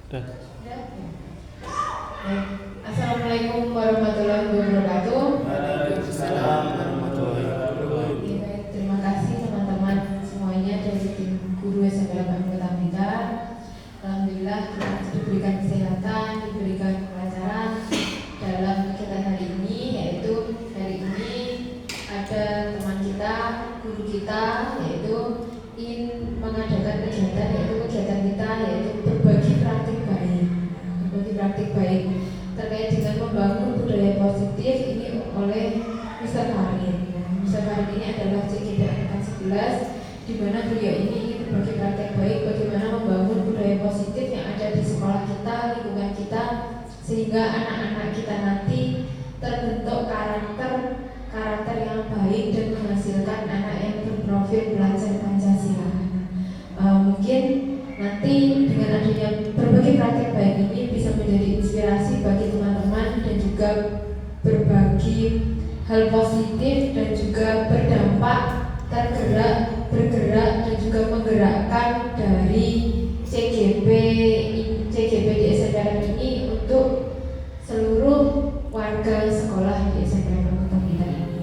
Dah. Assalamualaikum warahmatullahi wabarakatuh. Waalaikumsalam warahmatullahi wabarakatuh. Baik, terima kasih teman-teman semuanya dari tim guru SMP Kota Blitar. Alhamdulillah kita diberikan kesehatan, diberikan kelancaran dalam kegiatan hari ini, yaitu hari ini ada teman kita, guru kita, yaitu ingin mengadakan kegiatan, yaitu berbagi praktik baik terkait dengan membangun budaya positif ini oleh Mr. Farid. Mr. Farid ini adalah CGP angkatan 11, di mana beliau ini ingin berbagi praktik baik bagaimana membangun budaya positif yang ada di sekolah kita, lingkungan kita, sehingga anak-anak kita nanti terbentuk karakter yang baik dan menghasilkan anak yang berprofil belajar Pancasila. Mungkin nanti dengan adanya berbagai praktek baik ini bisa menjadi inspirasi bagi teman-teman dan juga berbagi hal positif dan juga berdampak bergerak dan juga menggerakkan dari CGP di SMPTN ini untuk seluruh warga sekolah di SMPTN Kota Blitar ini.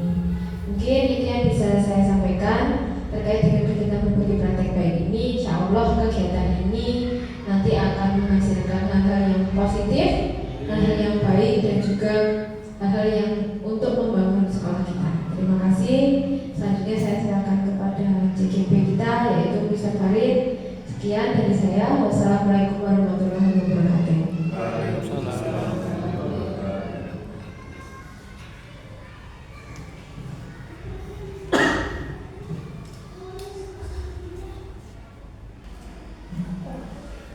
Mungkin itu yang bisa saya sampaikan terkait dengan kegiatan berbagi praktek baik ini. Insya Allah kegiatan ini nanti akan menghasilkan hal-hal yang positif, hal-hal yang baik dan juga hal-hal yang untuk membangun sekolah kita. Terima kasih. Selanjutnya saya silakan kepada CGP kita, yaitu Mr. Farid. Sekian dari saya. Wassalamualaikum warahmatullahi wabarakatuh.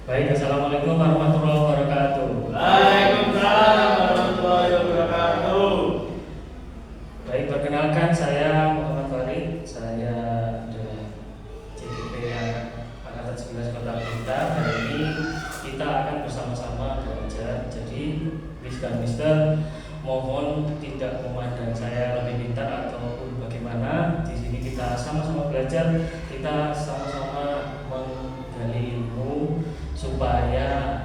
Baik, assalamualaikum warahmatullahi wabarakatuh. Waalaikumsalam warahmatullahi wabarakatuh. Baik, perkenalkan saya Muhammad Farid. Saya adalah CGP angkatan 11 Kota Blitar. Hari ini kita akan bersama-sama belajar. Jadi, Miss dan Mister, mohon tidak memandang saya lebih pintar ataupun bagaimana. Di sini kita sama-sama belajar, kita sama-sama menggali ilmu supaya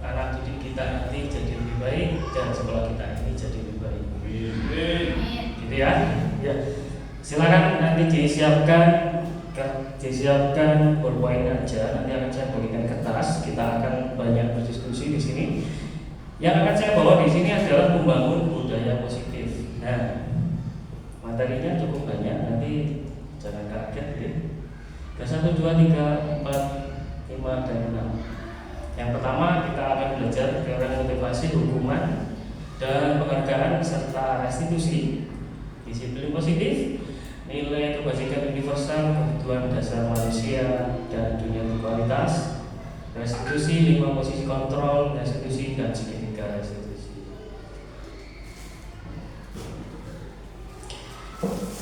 anak didik kita nanti jadi lebih baik dan sekolah kita ini jadi lebih baik. Gitu ya. Ya. Silakan nanti disiapkan berpoin aja. Nanti akan saya bagikan kertas. Kita akan banyak berdiskusi di sini. Yang akan saya bawa di sini adalah membangun budaya positif. Nah, materinya cukup banyak. Nanti jangan kaget ya. 1, 2, 3, 4, 5 dan 6. Yang pertama kita akan belajar teori motivasi, hukuman, dan penghargaan serta restitusi. Disiplin positif, nilai kebajikan universal, kebutuhan dasar manusia dan dunia berkualitas. Restitusi, 5 posisi kontrol, restitusi dan segitiga restitusi.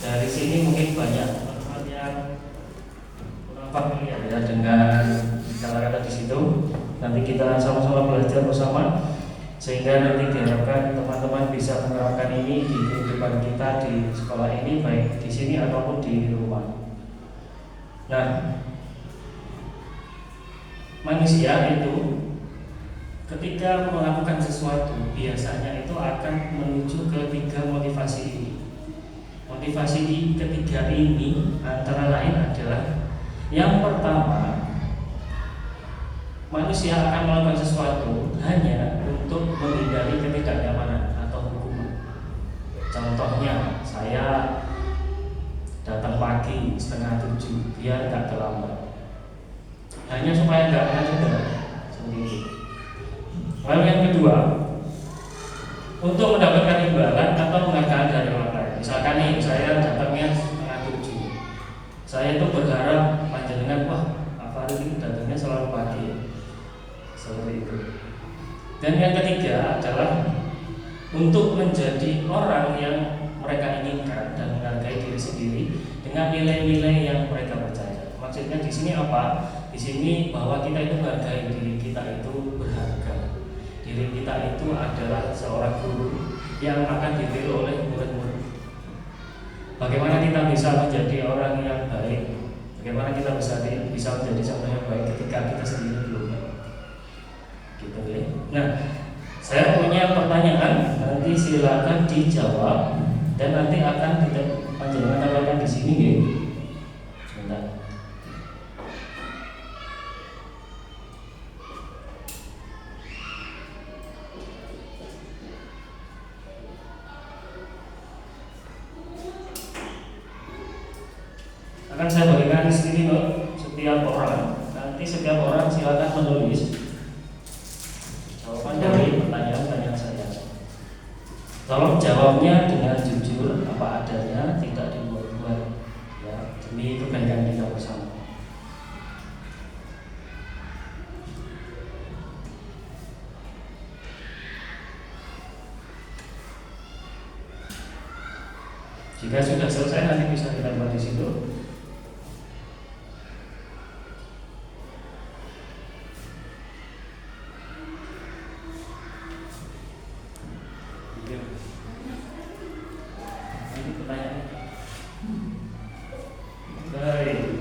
Dari sini mungkin banyak teman-teman yang familiar ya dengan kata-kata di situ. Nanti kita sama-sama belajar bersama sehingga nanti diharapkan teman-teman bisa menerapkan ini di kehidupan kita di sekolah ini, baik di sini ataupun di rumah. Nah, manusia itu ketika melakukan sesuatu biasanya itu akan menuju ke 3 motivasi ini. Motivasi ketiga ini antara lain adalah yang pertama, manusia akan melakukan sesuatu hanya untuk menghindari ketidaknyamanan atau hukuman. Contohnya, saya datang pagi 6:30 biar nggak terlambat, hanya supaya nggak kena denda sendiri. Lalu yang kedua, untuk mendapatkan imbalan atau penghargaan dari orang lain. Misalkan nih, saya datangnya 6:30, saya tuh berharap panjenengan, wah apa ini datangnya selalu pagi, seperti itu. Dan yang ketiga adalah untuk menjadi orang yang mereka inginkan dan menghargai diri sendiri dengan nilai-nilai yang mereka percaya. Maksudnya di sini apa? Di sini bahwa kita itu menghargai diri kita itu berharga. Diri kita itu adalah seorang guru yang akan ditiru oleh murid-murid. Bagaimana kita bisa menjadi orang yang baik? Bagaimana kita bisa menjadi seorang yang baik ketika kita sendiri belum baik? Nah, saya punya pertanyaan, nanti silakan dijawab dan nanti akan kita panjenengan tambahkan di sini ya. Sebentar. Akan saya berikan sini loh, setiap orang. Nanti setiap orang silakan menulis jawaban dari pertanyaan-pertanyaan saya. Tolong jawabnya dengan jujur, apa adanya, tidak dibuat-buat, ya, demi kebaikan kita bersama. Jika sudah selesai nanti bisa kita buat di situ.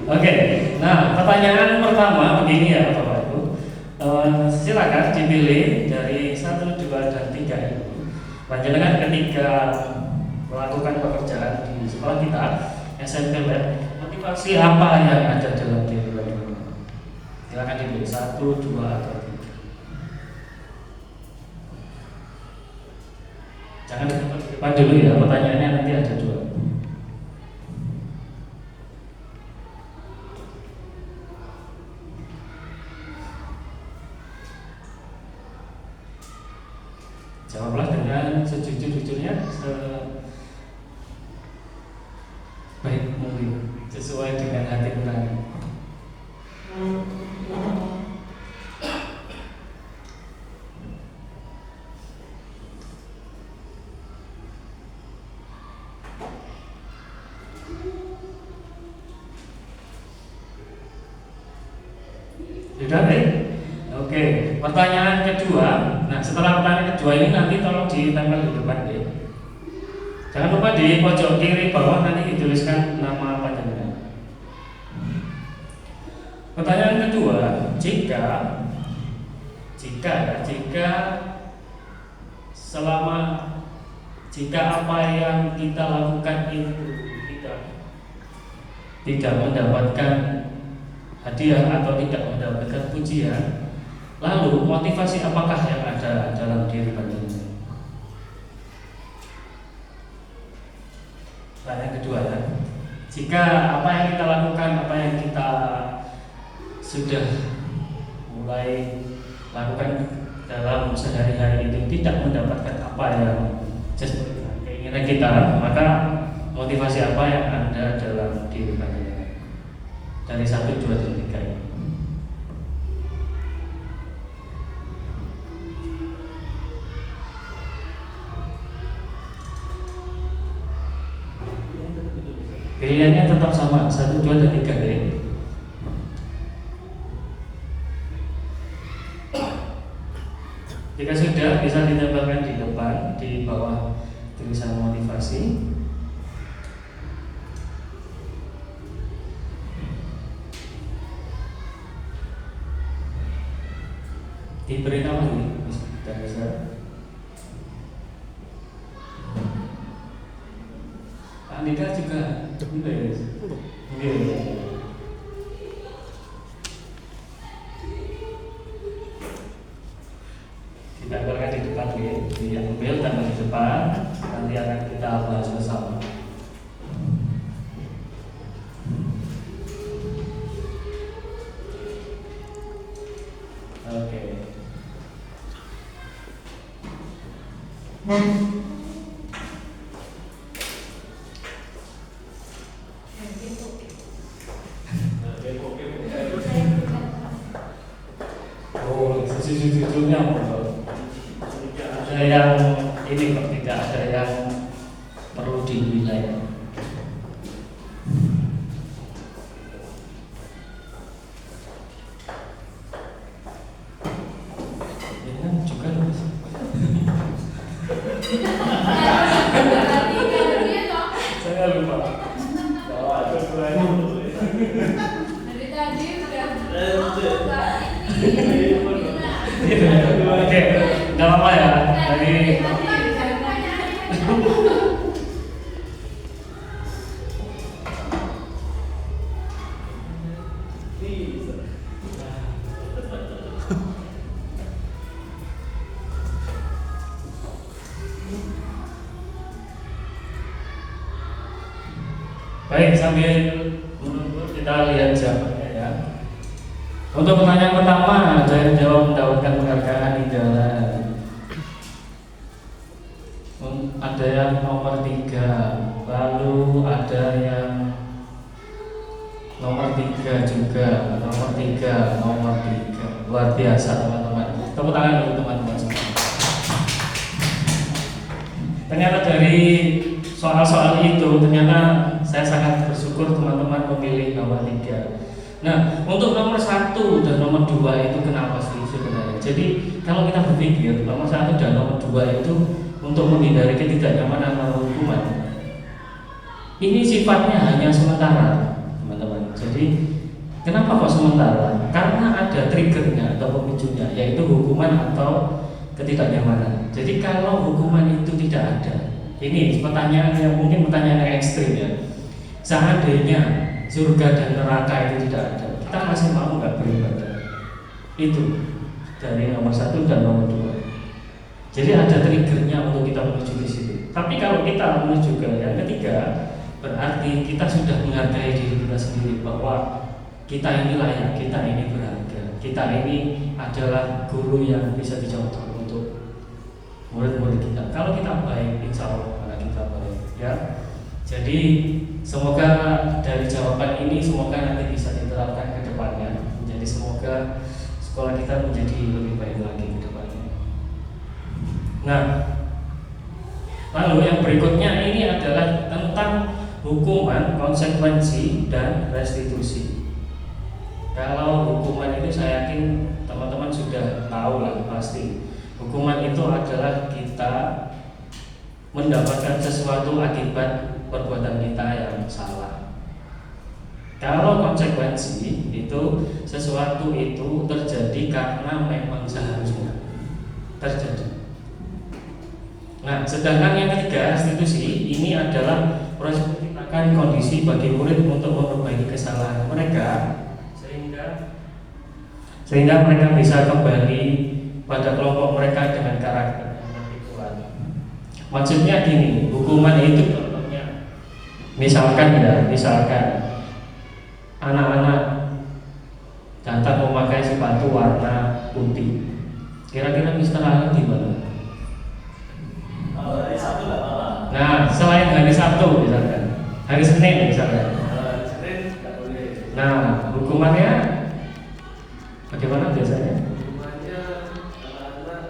Oke, nah pertanyaan pertama begini ya Bapak Ibu. Silakan dipilih dari 1, 2, dan 3 ini. Panjenengan ketika melakukan pekerjaan di sekolah kita SMP Lab, motivasi apa yang ada dalam diri panjenengan? Silakan dipilih 1, 2, atau 3. Jangan di depan dulu ya, pertanyaannya nanti ada 2. Jawablah dengan sejujur-jujurnya, sebaik mungkin, sesuai dengan hati nurani. Sudah baik? Oke, pertanyaan kedua. Nah, setelah pertanyaan kedua ini nanti tolong ditempel di depan ya. Jangan lupa di pojok kiri bawah nanti dituliskan nama panjenengan. Pertanyaan kedua, jika apa yang kita lakukan itu tidak mendapatkan hadiah atau tidak mendapatkan pujian, lalu motivasi apakah yang ada dalam diri panjenengan? Pertanyaan kedua ya. Jika apa yang kita lakukan, apa yang kita sudah mulai lakukan dalam sehari-hari itu tidak mendapatkan apa yang sesuai dengan keinginan kita, maka motivasi apa yang ada dalam diri panjenengan? Dari 1, 2, dan 3 ini. Pilihannya tetap sama, 1, 2, dan 3 ya. Jika sudah, bisa ditambahkan di depan, di bawah tulisan motivasi. Diberi nama ini, bisa. Andika juga tulis. Ditambahkan di depan ya, diambil tambah di depan, nanti akan kita bahas bersama. Oke. Sejujurnya tidak ada yang ini kok, tidak ada yang perlu dinilai. Ya juga saya lupa. Dari tadi udah Oke. Enggak apa-apa ya. Dari baik, sambil menunggu kita lihat jawabannya ya. Untuk pertanyaan pertama, ada yang jawab mendapatkan penghargaan idola. Ada yang nomor 3, lalu ada yang nomor 3 juga, nomor 3. Luar biasa teman-teman. Tepuk tangan dulu teman-teman semua. Ternyata dari soal-soal itu, ternyata saya sangat bersyukur teman-teman memilih nomor 3. Nah, untuk nomor 1 dan nomor 2 itu kenapa sih sebenarnya? Jadi kalau kita berpikir nomor 1 dan nomor 2 itu untuk menghindari ketidaknyamanan atau hukuman, ini sifatnya hanya sementara, teman-teman. Jadi kenapa kok sementara? Karena ada triggernya atau pemicunya, yaitu hukuman atau ketidaknyamanan. Jadi kalau hukuman itu tidak ada, ini pertanyaan yang mungkin pertanyaan yang ekstrim ya. Seandainya surga dan neraka itu tidak ada, kita masih mau nggak beribadah? Itu dari nomor 1 dan nomor 2. Jadi ada triggernya untuk kita menuju ke situ. Tapi kalau kita menuju ke yang ketiga, berarti kita sudah menghargai diri kita sendiri bahwa kita ini layak, kita ini berharga, kita ini adalah guru yang bisa dicontoh untuk murid-murid kita. Kalau kita baik, insya Allah anak kita baik ya. Jadi semoga dari jawaban ini semoga nanti bisa diterapkan ke depannya. Jadi semoga sekolah kita menjadi lebih baik lagi ke depannya. Nah, lalu yang berikutnya ini adalah tentang hukuman, konsekuensi, dan restitusi. Kalau hukuman itu saya yakin teman-teman sudah tahu lah pasti. Hukuman itu adalah kita mendapatkan sesuatu akibat perbuatan kita yang salah. Kalau konsekuensi itu sesuatu itu terjadi karena memang seharusnya terjadi. Nah, sedangkan yang ketiga, restitusi ini adalah proses menciptakan kondisi bagi murid untuk memperbaiki kesalahan mereka sehingga mereka bisa kembali pada kelompok mereka dengan karakter yang lebih kuat. Maksudnya gini, hukuman itu contohnya, misalkan anak-anak datang memakai sepatu warna putih. Kira-kira Mister Alan gimana? Hari Sabtu nggak apa-apa. Nah, selain hari Sabtu misalkan, hari Senin misalkan. Hari Senin nggak boleh. Nah, hukumannya bagaimana biasanya? Hukumannya anak-anak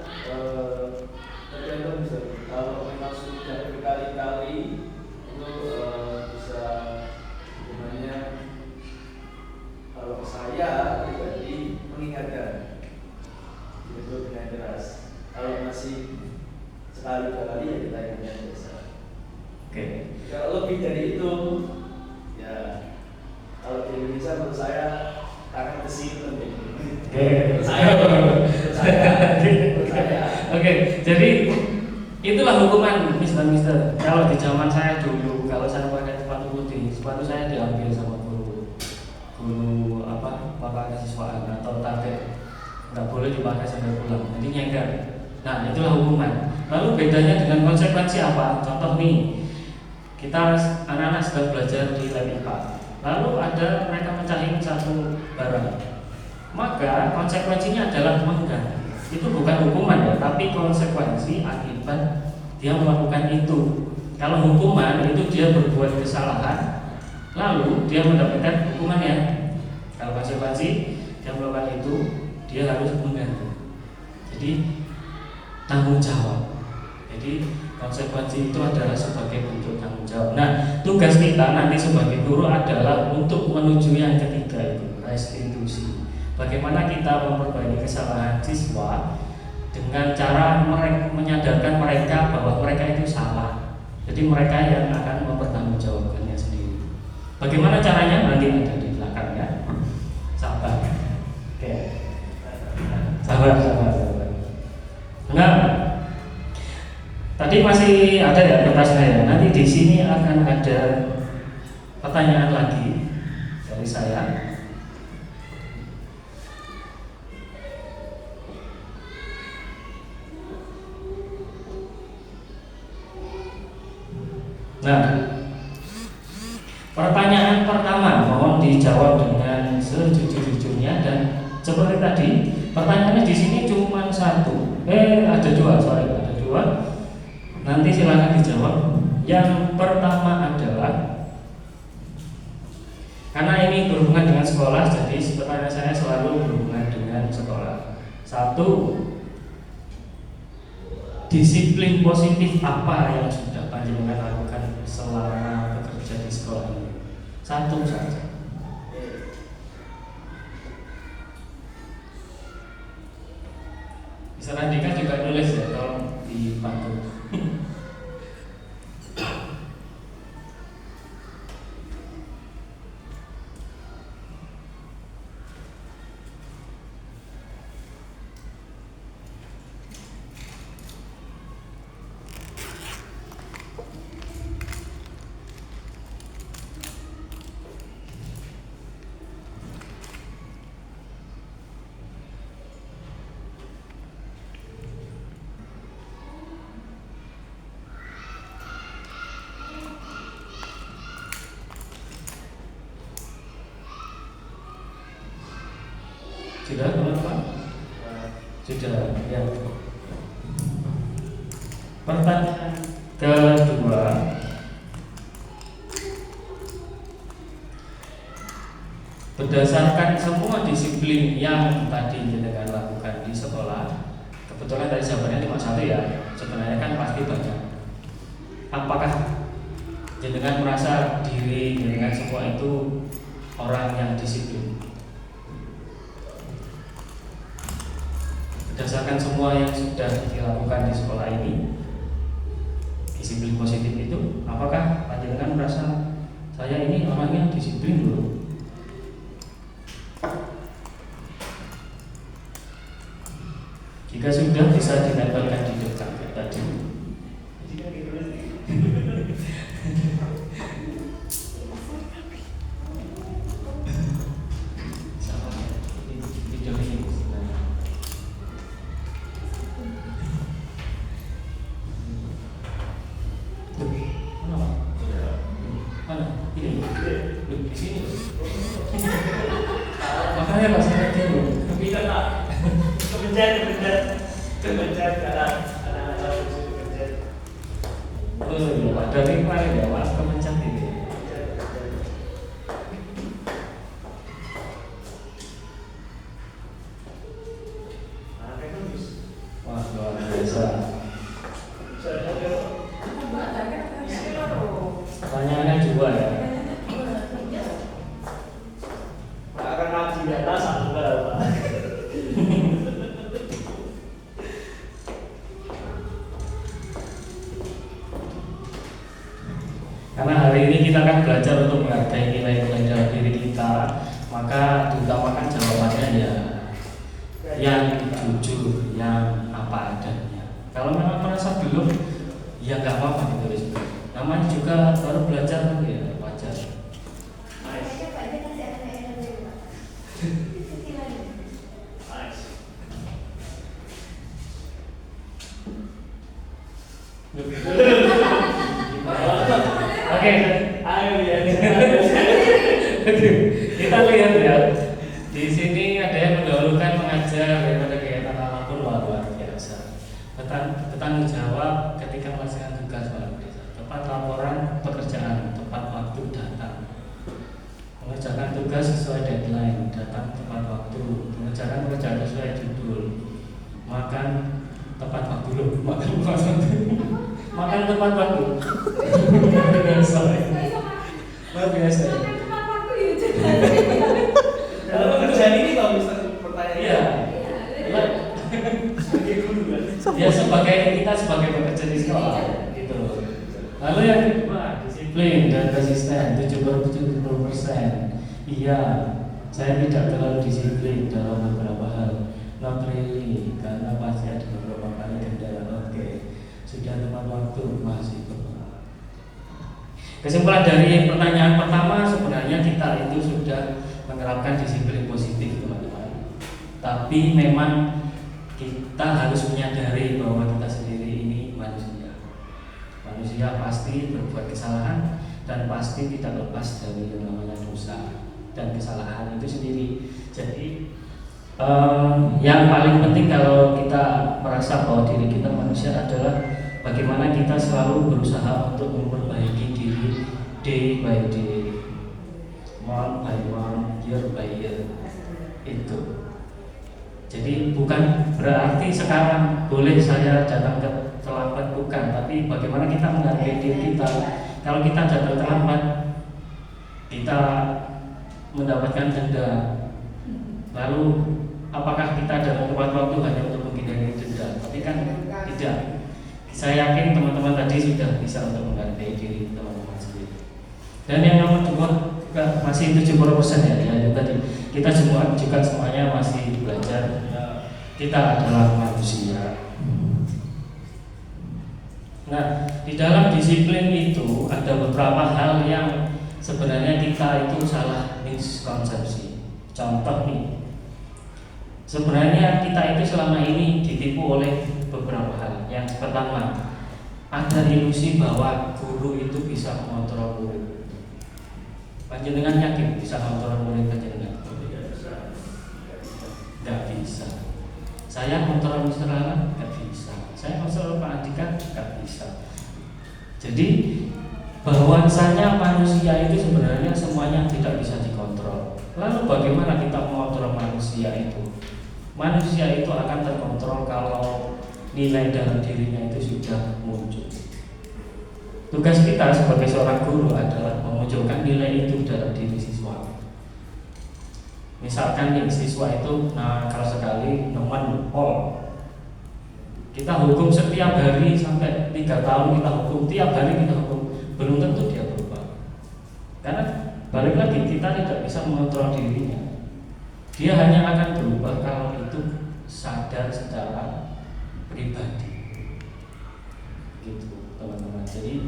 tergantung bisa. Kalau memang sudah berkali-kali itu bisa hukumannya. Kalau saya pribadi mengingatkan itu dengan keras. Kalau masih sekali dua kali ya kita ingatkan biasa. Oke. Kalau lebih dari itu, ya kalau di Indonesia menurut saya tangan besi itu lebih. Oke. Saya. Oke. Jadi itulah hukuman Mister. Kalau di zaman saya dulu, kalau saya pakai sepatu putih, sepatu saya diambil sama guru mahasiswaan atau target, nggak boleh dipakai sampai pulang. Jadi nyengker. Nah, itulah hukuman. Lalu bedanya dengan konsekuensi apa? Contoh nih, kita anak-anak sedang belajar di lab IPA. Lalu ada mereka mecahin satu barang. Maka konsekuensinya adalah mengganti. Itu bukan hukuman ya, tapi konsekuensi akibat dia melakukan itu. Kalau hukuman itu dia berbuat kesalahan, lalu dia mendapatkan hukumannya. Kalau konsekuensi dia melakukan itu, dia harus mengganti. Jadi tanggung jawab. Jadi konsekuensi itu adalah sebagai bentuk tanggung jawab. Nah, tugas kita nanti sebagai guru adalah untuk menuju yang ketiga itu, restitusi. Bagaimana kita memperbaiki kesalahan siswa dengan cara menyadarkan mereka bahwa mereka itu salah. Jadi mereka yang akan mempertanggungjawabkannya sendiri. Bagaimana caranya nanti ada di belakang ya. Sabar. Oke. Sabar. Nah, Tadi masih ada ya kertasnya ya. Nanti di sini akan ada pertanyaan lagi dari saya. Nah, pertanyaan pertama mohon dijawab dengan sejujur-jujurnya, dan seperti tadi pertanyaannya di sini cuma satu. Ada dua, sorry, ada dua. Nanti silakan dijawab. Yang pertama adalah, karena ini berhubungan dengan sekolah, jadi pertanyaan saya selalu berhubungan dengan sekolah. Satu, disiplin positif apa yang sudah panjenengan lakukan selama bekerja di sekolah ini? Satu saja. Bisa Randika juga nulis ya, tolong dibantu. Sudah teman-teman? Sudah ya. Pertanyaan kedua, berdasarkan semua disiplin yang tadi jenengan lakukan di sekolah, kebetulan tadi jawabannya cuma satu ya, sebenarnya kan pasti banyak. Apakah jenengan merasa diri jenengan semua itu orang yang disiplin? Berdasarkan semua yang sudah dilakukan di sekolah ini, disiplin positif itu, apakah panjenengan merasa saya ini orang yang disiplin loh? Jika sudah, bisa ditempelkan di dekat tadi. Makanya pas saya dulu, kebencet karena anak-anak itu kebencet. Oh iya, Pak, dari kemarin ya Mas, kebencet ini. Wah, luar biasa. Pertanyaannya dua ya. Karena hari ini kita akan belajar untuk menghargai nilai-nilai dalam diri kita, maka diutamakan jawabannya ya yang jujur, yang apa adanya. Kalau memang merasa belum, ya nggak apa-apa ditulis. Namanya juga baru belajar, ya wajar. Oke, kita lihat ya. Di sini ada yang mendahulukan mengajar daripada kegiatan apapun, luar biasa. Bertanggung jawab ketika melaksanakan tugas, luar biasa. Tepat laporan pekerjaan, tepat waktu datang. Mengerjakan tugas sesuai deadline, datang tepat waktu. Mengerjakan pekerjaan sesuai judul. Makan tepat waktu loh, makan tepat waktu. Makan tepat waktu. Luar biasa. Dalam pekerjaan ini kalau misalnya pertanyaan, iya. sebagai guru kan? Ya kita sebagai pekerja di sekolah gitu. Lalu yang kedua, disiplin dan konsisten 70%. Iya, saya tidak terlalu disiplin dalam beberapa hal. Not really, karena pasti ada beberapa kali kendala. Oke. sudah tepat waktu masih berdoa. Kesimpulan dari pertanyaan pertama, sebenarnya kita itu sudah menerapkan disiplin positif, teman-teman. Tapi memang kita harus menyadari bahwa kita sendiri ini manusia. Manusia pasti berbuat kesalahan dan pasti tidak lepas dari yang namanya dosa dan kesalahan itu sendiri. Jadi yang paling penting kalau kita merasa bahwa diri kita manusia adalah bagaimana kita selalu berusaha untuk memperbaiki diri day by day, month by month, year by year. Itu. Jadi bukan berarti sekarang boleh saya datang terlambat, bukan, tapi bagaimana kita menghargai diri kita. Kalau kita datang terlambat, kita mendapatkan denda. Lalu apakah kita datang tepat waktu hanya untuk menghindari denda? Tapi kan tidak. Saya yakin teman-teman tadi sudah bisa untuk menghargai diri teman-teman sendiri. Dan yang nomor 2 juga masih 70% ya tadi. Kita semua juga semuanya masih belajar. Kita adalah manusia. Nah, di dalam disiplin itu ada beberapa hal yang sebenarnya kita itu salah miskonsepsi. Contoh nih, sebenarnya kita itu selama ini ditipu oleh beberapa hal. Yang pertama, ada ilusi bahwa guru itu bisa mengontrol murid. Panjenengan yakin bisa mengontrol murid panjenengan? Tidak bisa. Saya mengontrol Mr. Alan? Tidak bisa. Saya mengontrol Pak Andika? Tidak bisa. Jadi bahwasanya manusia itu sebenarnya semuanya tidak bisa dikontrol. Lalu bagaimana kita mengontrol manusia itu? Manusia itu akan terkontrol kalau nilai dalam dirinya itu sudah muncul. Tugas kita sebagai seorang guru adalah memunculkan nilai itu dalam diri siswa. Misalkan nih siswa itu nakal sekali, nemen pol. Kita hukum setiap hari sampai 3 tahun kita hukum, tiap hari kita hukum, belum tentu dia berubah. Karena balik lagi kita tidak bisa mengontrol dirinya. Dia hanya akan berubah kalau itu sadar secara pribadi. Gitu, teman-teman. Jadi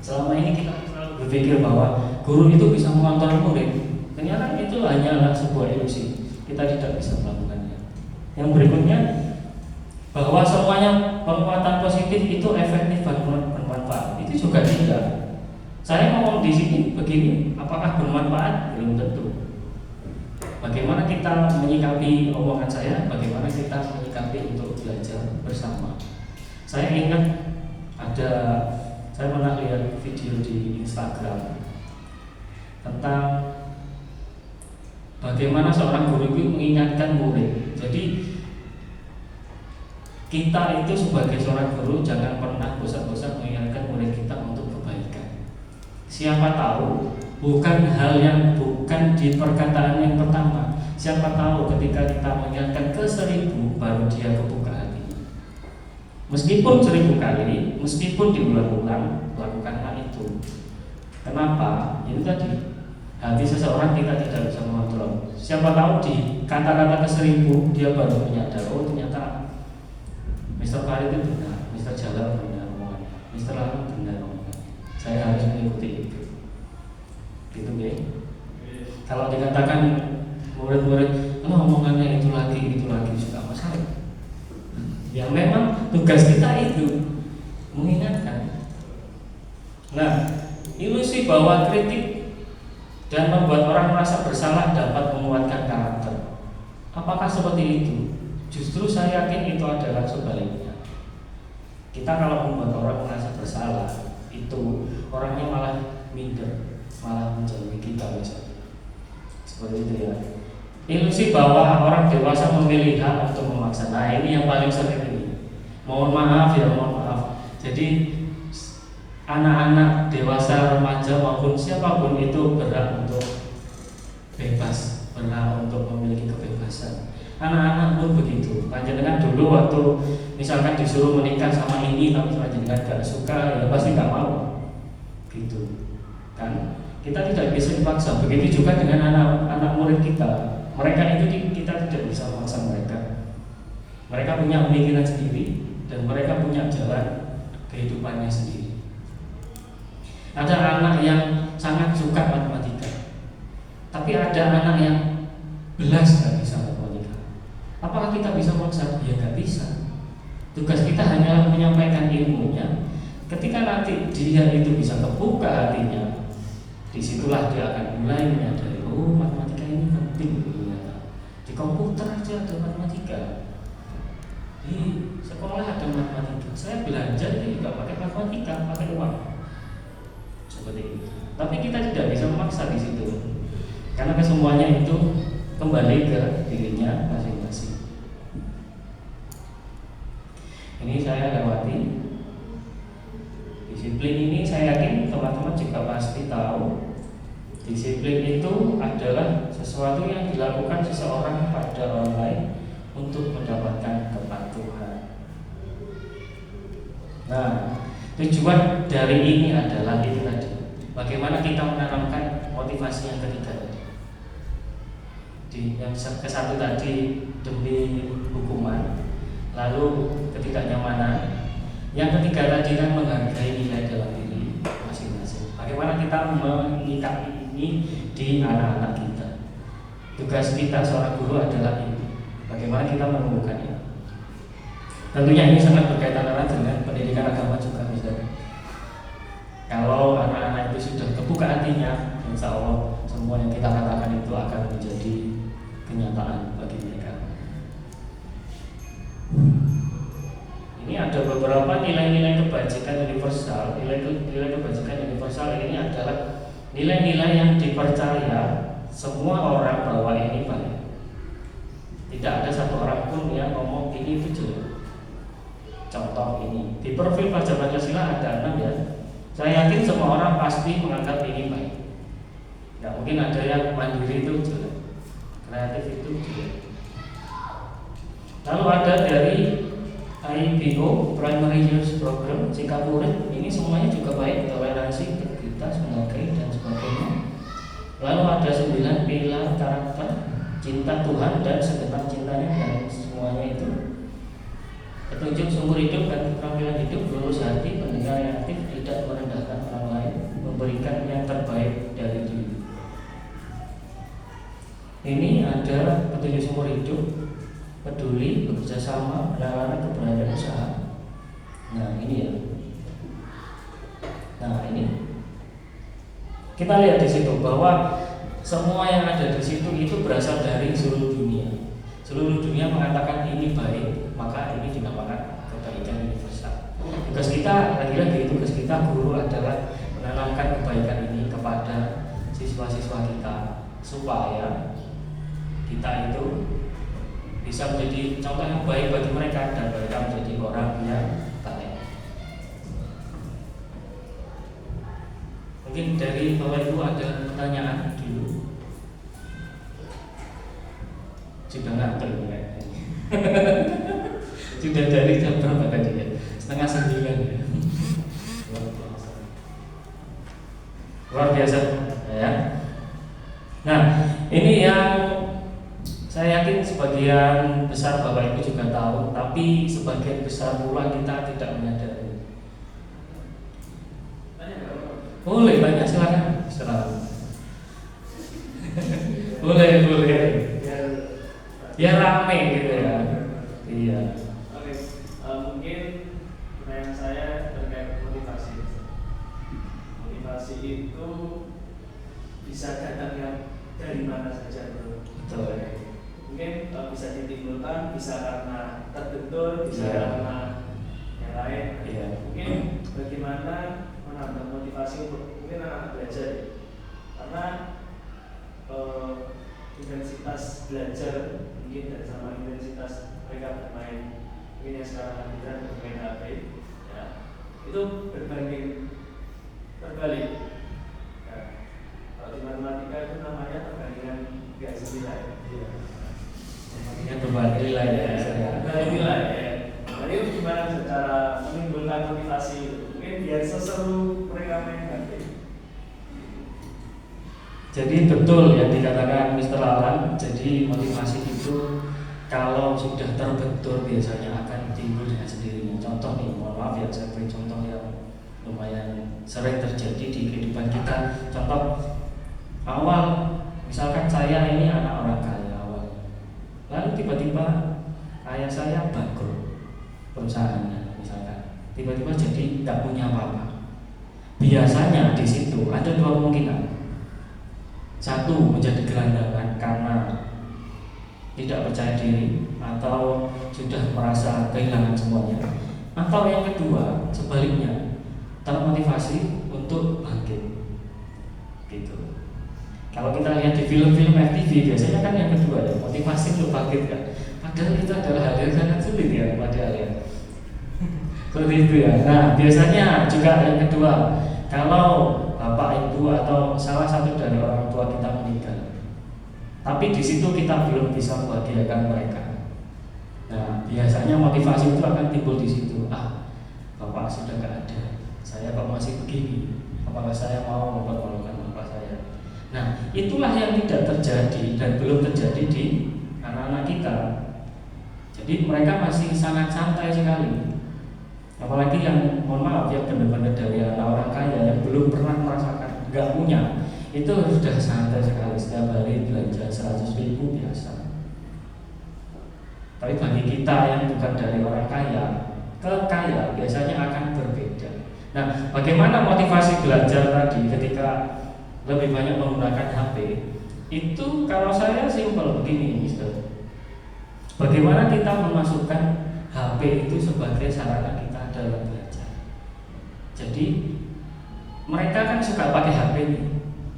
selama ini kita selalu berpikir bahwa guru itu bisa mengontrol murid. Ternyata itu hanyalah sebuah ilusi. Kita tidak bisa melakukannya. Yang berikutnya, bahwa semuanya penguatan positif itu efektif dan bermanfaat. Itu juga tidak. Saya ngomong di sini begini, apakah bermanfaat? Belum tentu. Bagaimana kita menyikapi omongan saya? Bagaimana kita menyikapi untuk belajar bersama? Saya ingat saya pernah lihat video di Instagram tentang bagaimana seorang guru itu mengingatkan murid. Jadi kita itu sebagai seorang guru jangan pernah bosan-bosan mengingatkan murid kita untuk kebaikan. Siapa tahu bukan di perkataan yang pertama. Siapa tahu ketika kita mengingatkan ke 1000 baru dia kebuka hati. Meskipun 1000 kali, meskipun diulang-ulang, lakukan hal itu. Kenapa? Itu tadi, hati seseorang kita tidak bisa mengontrol. Siapa tahu di kata-kata ke 1000 dia baru menyadar, oh ternyata Mr. Farid itu benar, Mr. Jalal benar omongannya, Mr. Lalu benar omongannya. Saya harus mengikuti itu. Gitu ya. Kalau dikatakan murid-murid, omongannya itu lagi juga masalah. Ya memang tugas kita itu mengingatkan. Nah, ilusi bahwa kritik dan membuat orang merasa bersalah dapat menguatkan karakter. Apakah seperti itu? Justru saya yakin itu adalah sebaliknya. Kita kalau membuat orang merasa bersalah, itu orangnya malah minder, malah menjauhi kita misalnya. Seperti itu ya. Ilusi bahwa orang dewasa memilih hak untuk memaksa. Nah ini yang paling sering ini. Mohon maaf. Jadi anak-anak dewasa, remaja maupun siapapun itu berhak untuk bebas, berhak untuk memiliki kebebasan. Anak-anak pun begitu. Panjenengan dulu waktu misalkan disuruh menikah sama ini, tapi panjenengan gak suka, ya pasti gak mau. Gitu kan? Kita tidak bisa dipaksa. Begitu juga dengan anak-anak murid kita. Mereka itu kita tidak bisa memaksa mereka. Mereka punya pemikiran sendiri dan mereka punya jalan kehidupannya sendiri. Ada anak yang sangat suka matematika, tapi ada anak yang belas nggak bisa matematika. Apakah kita bisa maksa? Ya nggak bisa. Tugas kita hanya menyampaikan ilmunya. Ketika nanti dia itu bisa kebuka hatinya, disitulah dia akan mulai menyadari, oh matematika ini penting ternyata. Di komputer aja ada matematika, di sekolah ada matematika. Saya belajar juga pakai matematika, pakai uang, seperti itu. Tapi kita tidak bisa memaksa di situ, karena kesemuanya itu kembali ke dirinya masing-masing. Ini saya lewati. Disiplin ini saya yakin teman-teman juga pasti tahu. Disiplin itu adalah sesuatu yang dilakukan seseorang pada orang lain untuk mendapatkan kepatuhan. Nah, tujuan dari ini adalah itu tadi. Bagaimana kita menanamkan motivasi yang ketiga tadi. Yang ke satu tadi demi hukuman, lalu ketidaknyamanan. Yang ketiga tadi kan menghargai nilai dalam diri masing-masing. Bagaimana kita menyikapi ini di anak-anak kita. Tugas kita seorang guru adalah ini. Bagaimana kita menemukannya. Tentunya ini sangat berkaitan erat dengan pendidikan agama juga misalnya. Kalau anak-anak itu sudah kebuka hatinya, insya Allah semua yang kita katakan itu akan menjadi kenyataan bagi mereka. Ini ada beberapa nilai-nilai kebajikan universal. Nilai kebajikan universal ini adalah nilai-nilai yang dipercaya semua orang bahwa ini baik. Tidak ada satu orang pun yang ngomong ini itu jelek. Contoh ini di profil pelajar Pancasila ada 6 ya. Saya yakin semua orang pasti menganggap ini baik. Tidak mungkin ada yang mandiri itu jelek, kreatif itu jelek. Lalu ada dari IPO, Primary Youth Program, sikap murid, ini semuanya juga baik, toleransi, integritas, menghargai dan sebagainya. Lalu ada 9 pilar karakter, cinta Tuhan dan segenap cintanya dan semuanya itu. Petunjuk seumur hidup dan keterampilan hidup, lurus hati, pendengar yang aktif, tidak merendahkan orang lain, memberikan yang terbaik dari diri. Ini ada petunjuk seumur hidup, peduli, bekerja sama, melarang keberadaan usaha. Nah ini ya. Nah ini kita lihat di situ bahwa semua yang ada di situ itu berasal dari seluruh dunia. Seluruh dunia mengatakan ini baik, maka ini dinamakan kebaikan universal. Tugas kita, lagi-lagi tugas kita guru adalah menanamkan kebaikan ini kepada siswa-siswa kita supaya kita itu bisa menjadi contoh yang baik bagi mereka dan mereka menjadi orang yang baik. Mungkin dari Bapak Ibu ada pertanyaan dulu. Sudah ngantuk kayaknya. Sudah dari jam berapa tadi ya? 8:30 ya. Luar biasa ya. Nah, ini yang saya yakin sebagian besar Bapak Ibu juga tahu, tapi sebagian besar pula kita tidak menyadari. Boleh banyak, silakan. Boleh. Biar rame gitu ya. Iya. Oke, mungkin pertanyaan saya terkait motivasi. Motivasi itu bisa datangnya dari mana saja, bro. Betul. Mungkin bisa ditimbulkan, bisa karena terbentur, bisa karena yang lain. Iya. Mungkin bagaimana menambah motivasi untuk mungkin anak belajar, karena intensitas belajar mungkin dan sama intensitas mereka bermain, mungkin yang sekarang lagi bermain HP, ya, itu terbalik. Ya. Kalau di matematika itu namanya perbandingan garis nilai. Iya. Makanya terbalik nilai ya. Terbalik nilai ya. Jadi gimana cara menimbulkan motivasi itu? Mungkin biar seseru mereka main HP. Jadi betul yang dikatakan Mr. Alan. Jadi motivasi itu kalau sudah terbentur biasanya akan timbul dengan sendirinya. Contoh nih, mohon maaf ya, saya beri contoh yang lumayan sering terjadi di kehidupan kita. Contoh awal, misalkan saya ini anak orang kaya awal, lalu tiba-tiba ayah saya bangkrut perusahaannya, misalkan tiba-tiba jadi nggak punya apa-apa. Biasanya di situ ada dua kemungkinan. Satu, menjadi gelandangan karena tidak percaya diri atau sudah merasa kehilangan semuanya, atau yang kedua sebaliknya, termotivasi untuk bangkit gitu. Kalau kita lihat di film-film FTV biasanya kan yang kedua ya, motivasi untuk bangkit kan, padahal itu adalah hal yang sangat sulit ya padahal ya. Seperti itu ya. Nah biasanya juga yang kedua, kalau bapak ibu atau salah satu dari orang tua kita meninggal, tapi di situ kita belum bisa membahagiakan mereka. Nah, biasanya motivasi itu akan timbul di situ. Bapak sudah nggak ada, saya kok masih begini. Apakah saya mau mempermalukan bapak saya? Nah, itulah yang tidak terjadi dan belum terjadi di anak-anak kita. Jadi mereka masih sangat santai sekali. Apalagi yang mohon maaf yang benar-benar dari anak orang kaya yang belum pernah merasakan, nggak punya, itu sudah santai sekali, setiap hari belanja 100.000 biasa. Tapi bagi kita yang bukan dari orang kaya ke kaya biasanya akan berbeda. Nah, bagaimana motivasi belajar tadi ketika lebih banyak menggunakan HP? Itu kalau saya simpel begini, Mister. Bagaimana kita memasukkan HP itu sebagai sarana kita dalam belajar? Jadi mereka kan suka pakai HP nih.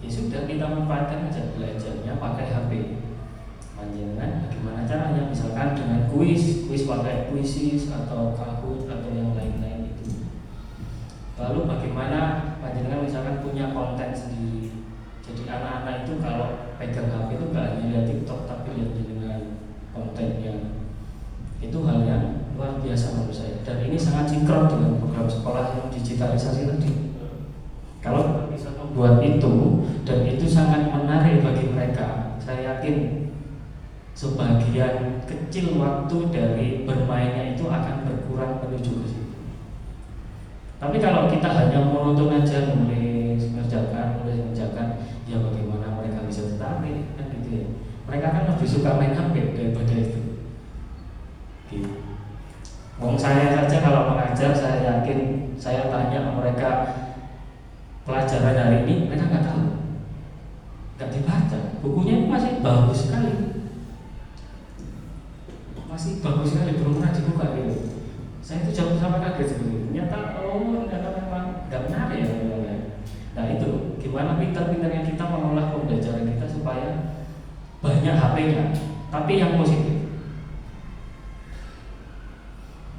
Ya sudah, kita manfaatkan aja belajarnya pakai HP. Panjenengan bagaimana caranya? Misalkan dengan kuis pakai Quizizz atau Kahoot atau yang lain-lain itu. Lalu bagaimana panjenengan misalkan punya konten sendiri. Jadi anak-anak itu kalau pegang HP itu nggak hanya lihat TikTok tapi lihat dengan kontennya. Itu hal yang luar biasa menurut saya. Dan ini sangat sinkron dengan program sekolah yang digitalisasi tadi. Kalau bisa membuat itu dan itu sangat menarik bagi mereka, saya yakin sebagian kecil waktu dari bermainnya itu akan berkurang menuju ke situ. Tapi kalau kita hanya monoton aja nulis, mengerjakan, ya bagaimana mereka bisa tertarik kan gitu ya. Mereka kan lebih suka main HP daripada itu. Gitu. Wong saya saja kalau mengajar, saya yakin saya tanya mereka pelajaran hari ini, mereka nggak tahu, nggak dibaca. Bukunya masih bagus sekali, belum pernah dibuka gitu. Saya itu jauh sama kaget sebetulnya. Ternyata ternyata memang nggak menarik ya memangnya. Nah itu gimana pintar-pintarnya kita mengolah pembelajaran kita supaya banyak HP-nya, tapi yang positif.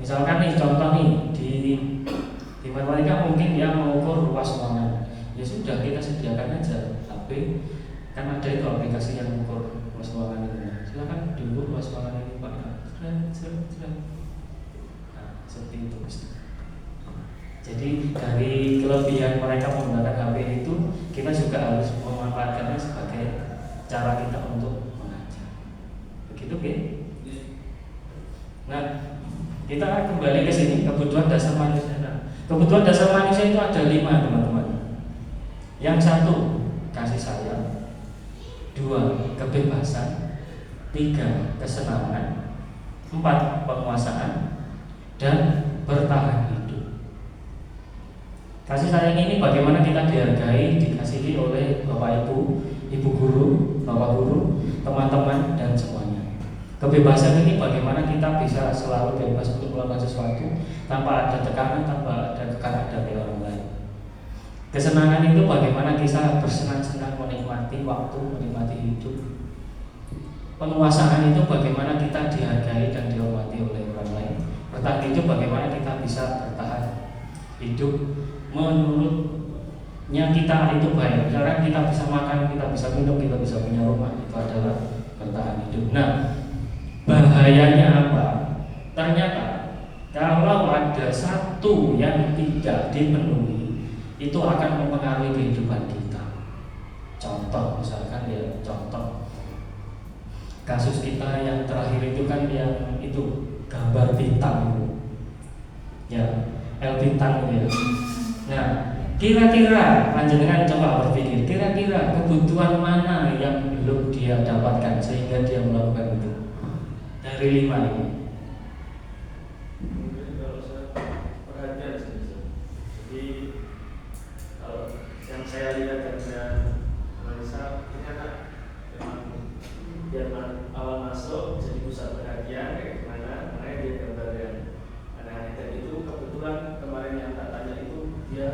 Misalkan nih contoh nih di matematika mungkin dia mengukur luas ruangan. Ya sudah, kita sediakan aja HP, kan ada itu aplikasi yang mengukur luas ruangan itu. Silakan diukur luas ruangan ini Pak. Nah, seperti itu. Jadi dari kelebihan mereka menggunakan HP itu, kita juga harus memanfaatkannya sebagai cara kita untuk mengajar. Begitu, kan? Nah, kita kembali ke sini, kebutuhan dasar manusia. Nah, kebutuhan dasar manusia itu ada 5, teman-teman. Yang 1, kasih sayang. 2, kebebasan. 3, kesenangan. 4, penguasaan. Dan bertahan hidup. Kasih sayang ini bagaimana kita dihargai, dikasihi oleh Bapak Ibu, Ibu Guru, Bapak Guru, teman-teman, dan semuanya. Kebebasan ini bagaimana kita bisa selalu bebas untuk melakukan sesuatu tanpa ada tekanan, tanpa ada tekanan dari orang lain. Kesenangan itu bagaimana kita bersenang-senang menikmati waktu, menikmati hidup. Penguasaan itu bagaimana kita dihargai dan dihormati oleh orang lain. Bertahan hidup bagaimana kita bisa bertahan hidup menurutnya kita itu baik. Misalkan kita bisa makan, kita bisa minum, kita bisa punya rumah, itu adalah bertahan hidup. Nah, bahayanya apa? Ternyata kalau ada satu yang tidak dipenuhi, itu akan mempengaruhi kehidupan kita. Contoh, misalkan ya contoh, kasus kita yang terakhir itu kan yang itu gambar bintang itu, ya L bintang itu ya. Nah, kira-kira panjenengan coba berpikir, kira-kira kebutuhan mana yang belum dia dapatkan sehingga dia melakukan itu dari 5 ini? Mungkin kalau saya perhatian sih, jadi kalau yang saya lihat dengan Marisa ternyata memang dia awal masuk jadi pusat perhatian kayak gimana, makanya dia gambar yang aneh-aneh. Dan itu kebetulan kemarin yang tak tanya itu dia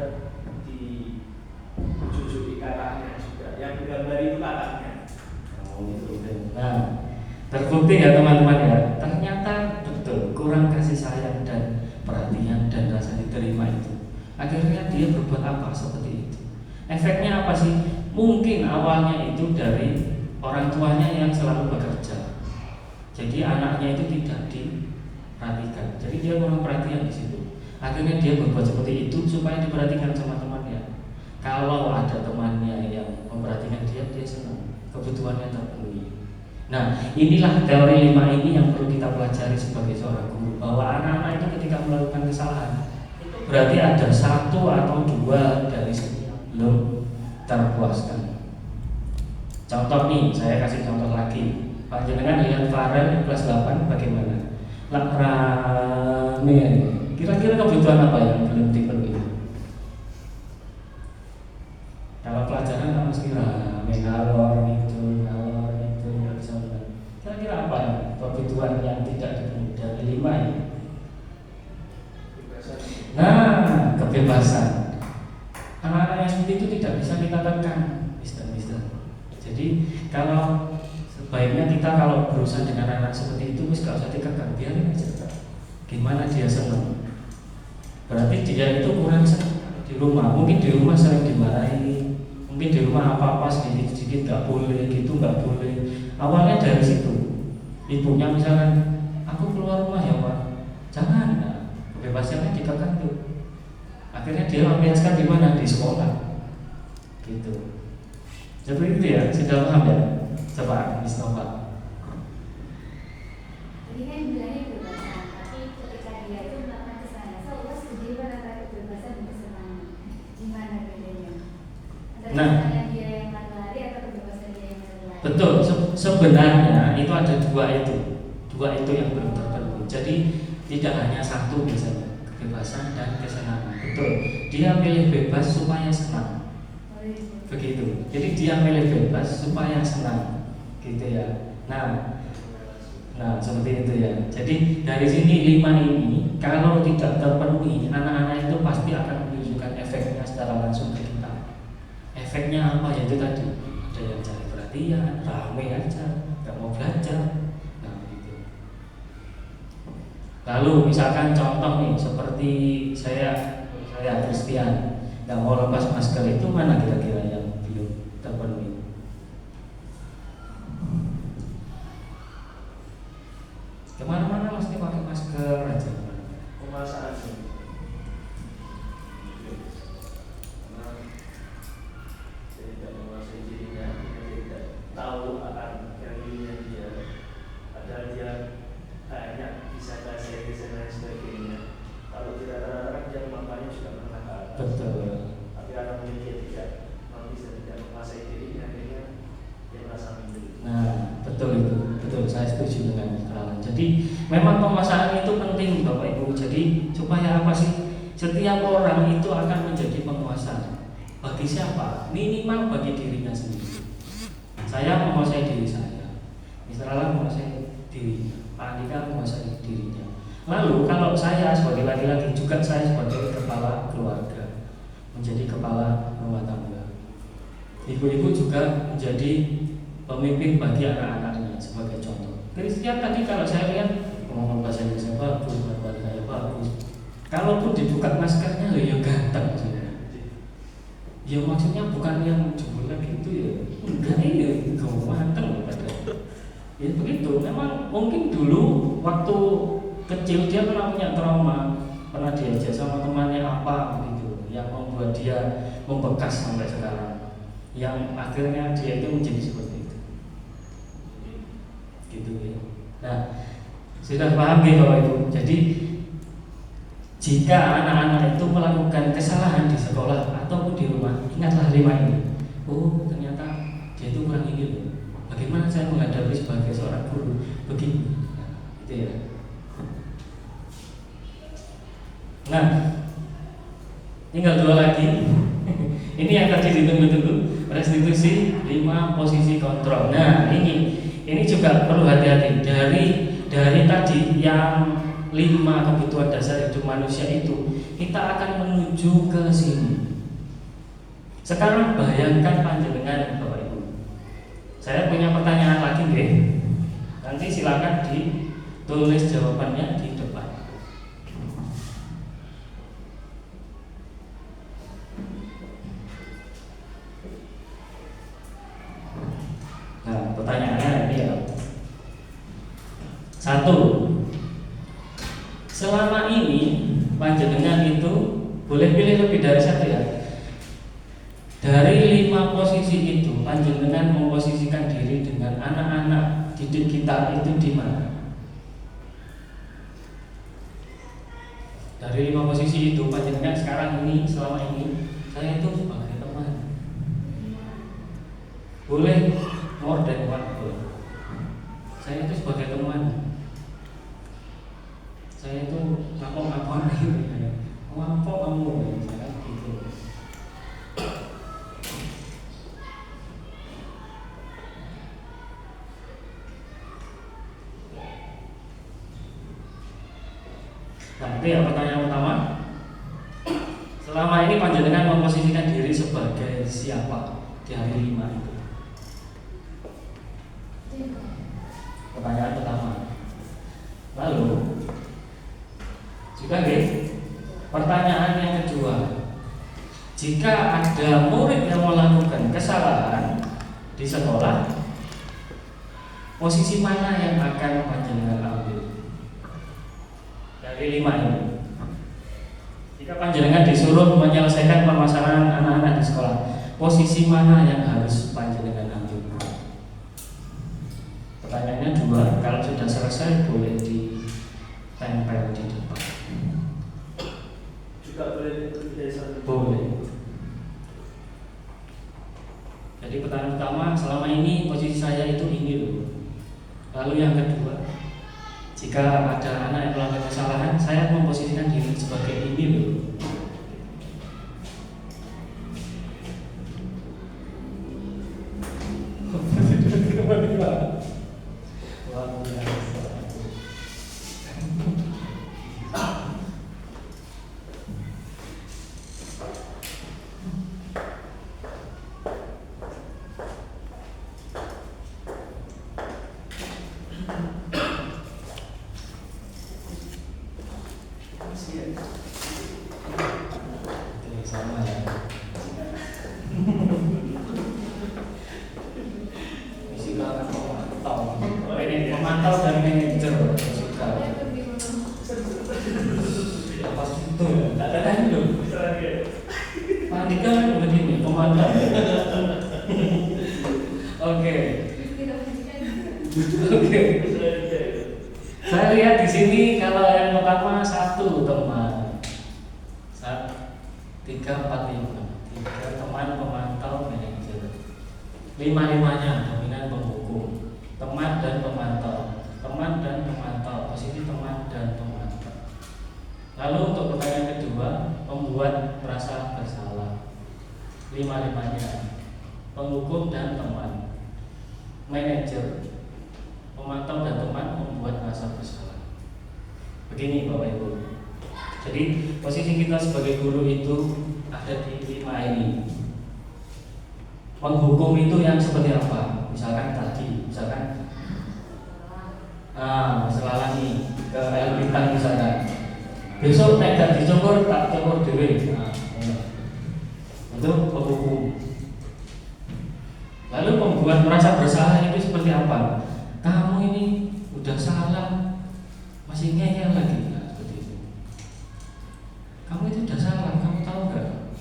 dijujui kakaknya juga, yang gambar itu kakaknya. Nah, terbukti ya teman-teman ya, ternyata betul kurang kasih sayang dan perhatian dan rasa diterima itu. Akhirnya dia berbuat apa seperti itu? Efeknya apa sih? Mungkin awalnya itu dari orang tuanya yang selalu bekerja. Jadi anaknya itu tidak diperhatikan. Jadi dia kurang perhatian di situ. Akhirnya dia berbuat seperti itu supaya diperhatikan sama temannya. Kalau ada temannya yang memperhatikan dia senang, kebutuhannya terpenuhi. Nah, inilah teori 5 ini yang perlu kita pelajari sebagai seorang guru, bahwa anak-anak itu ketika melakukan kesalahan itu berarti ada 1 atau 2 dari sekian belum terpuaskan. Contoh nih, saya kasih contoh lagi. Panjenengan lihat Farel kelas 8 bagaimana? Rame. Kira-kira kebutuhan apa yang belum dipenuhi? Kalau pelajaran kan mesti rame, ngalor itu, nggak bisa benar. Kira-kira apa ya kebutuhan yang tidak dipenuhi dari 5 ini? Nah, kebebasan. Anak-anak yang seperti itu tidak bisa kita tekan, Mister. Jadi kalau sebaiknya kita kalau berusaha dengan anak seperti itu, gak usah dikekang, biarin aja. Gimana dia senang? Berarti dia itu kurang senang di rumah. Mungkin di rumah sering dimarahi, mungkin di rumah apa-apa sedikit-sedikit nggak boleh, gitu nggak boleh. Awalnya dari situ, ibunya misalkan, aku keluar rumah ya Pak, jangan. Nah, kebebasannya dikekang tuh. Akhirnya dia melampiaskan di mana? Di sekolah, gitu. Seperti itu ya, sudah paham ya? Coba Miss Nova. Jadi kan bilangnya kebebasan, tapi ketika dia itu melakukan kesalahan, Allah setuju antara kebebasan dan kesenangan. Gimana bedanya? Antara kesenangan dia yang lari atau kebebasan dia yang lari? Betul, sebenarnya itu ada 2 itu. 2 itu yang belum terpenuhi. Jadi tidak hanya 1 biasanya, kebebasan dan kesenangan. Betul, dia pilih bebas supaya senang. Begitu. Jadi dia milih bebas supaya senang, gitu ya. Nah seperti itu ya. Jadi dari sini 5 ini kalau tidak terpenuhi, anak-anak itu pasti akan menunjukkan efeknya secara langsung ke kita. Efeknya apa? Yaitu tadi ada yang cari perhatian, rame aja, nggak mau belajar. Nah gitu. Lalu misalkan contoh nih seperti saya Christian, nggak mau lepas masker, itu mana kira-kira yang belum terpenuhi? Kemana-mana mesti pakai masker aja. Pemasaran karena dia tidak menguasai dirinya, dia tidak tahu akan value-nya dia. Padahal dia banyak bisa bahasa Inggris dan lain sebagainya. Kalau tidak terang dia kemampuannya juga menengah ke atas. Betul. Tapi karena mungkin dia tidak mampu dan tidak menguasai dirinya, akhirnya dia merasa minder. Nah, betul itu, betul. Saya setuju dengan Keralan. Jadi memang pemasaran itu penting, Bapak Ibu. Jadi supaya apa sih? Setiap orang itu akan menjadi penguasa. Bagi siapa? Minimal bagi dirinya sendiri. Saya menguasai diri saya. Mr. Alan menguasai dirinya. Pak Andika menguasai dirinya. Lalu kalau saya sebagai laki-laki juga saya sebagai kepala keluarga, menjadi kepala rumah tangga. Ibu-ibu juga menjadi pemimpin bagi anak-anaknya sebagai contoh. Christian tadi kalau saya lihat ngomong bahasa Indonesia bagus, bahasa bagus. Kalaupun dibuka maskernya ya ganteng maksudnya. Ya maksudnya bukan yang jumlah gitu ya. Enggak ya, ganteng padahal. Ya begitu. Memang mungkin dulu waktu kecil dia pernah punya trauma, pernah diajak sama temannya apa gitu, yang membuat dia membekas sampai sekarang. Yang akhirnya dia itu menjadi seperti itu. gitu ya. Nah, sudah paham ya Bapak Ibu. Jadi jika anak-anak itu melakukan kesalahan di sekolah ataupun di rumah, ingatlah 5 ini. Oh, ternyata dia itu kurang ini loh. Bagaimana saya menghadapi sebagai seorang guru begini? Nah, gitu ya. Nah, tinggal 2 lagi. Ini yang tadi ditunggu-tunggu, restitusi 5 posisi kontrol. Nah, ini juga perlu hati-hati. Dari tadi yang 5 kebutuhan dasar hidup manusia itu, kita akan menuju ke sini. Sekarang bayangkan panjenengan Bapak Ibu. Saya punya pertanyaan lagi deh. Nanti silakan ditulis jawabannya di depan. Nah, pertanyaannya ini ya. 1. Selama ini panjenengan itu boleh pilih lebih dari 1 ya. Dari 5 posisi itu panjenengan memposisikan diri dengan anak-anak didik kita itu di mana? Dari 5 posisi itu panjenengan sekarang ini, selama ini saya itu sebagai teman. Boleh more than one boleh. Saya itu sebagai teman. Saya itu ngapok-ngapok gitu ya. Ngapok kamu saya gitu. Nah, itu yang pertanyaan pertama. Selama ini panjenengan memposisikan diri sebagai siapa di hari 5 itu? Pertanyaan pertama. Lalu juga pertanyaan yang kedua. Jika ada murid yang melakukan kesalahan di sekolah, posisi mana yang akan panjenengan ambil? Dari 5 ini. Jika panjenengan disuruh menyelesaikan permasalahan anak-anak di sekolah, posisi mana yang harus panjenengan ambil? Pertanyaannya 2. Kalau sudah selesai boleh ditempel di depan. Juga boleh lebih dari 1. Boleh. Jadi pertanyaan pertama, selama ini posisi saya itu ini loh. Lalu yang kedua, jika ada anak yang melakukan kesalahan, saya memposisikan diri sebagai ini loh. Sama ya. Fisika pemantau. Ini pemantau dan manajer fisika. Apa itu? Ada kan belum? Pandika kan begini pemantau. Oke. Saya lihat di sini kalau yang pertama 1 teman. 3, 4, 5. 3 teman pemantau manajer. 5-5-nya dominan penghukum. Teman dan pemantau. Teman dan pemantau. Posisi teman dan pemantau. Lalu untuk pertanyaan kedua, membuat merasa bersalah. 5-5-nya penghukum dan teman. Manajer, pemantau dan teman membuat merasa bersalah. Begini Bapak Ibu. Jadi posisi kita sebagai guru itu ada di 5 ini. Menghukum itu yang seperti apa? Misalkan tadi, masalah nih ke air bintang misalkan. Besok nek gak dicukur tak cukur dhewe. Itu penghukum. Lalu membuat merasa bersalah itu seperti apa? Kamu ini udah salah, masih ngeyel lagi. Kamu itu udah salah, kamu tahu nggak?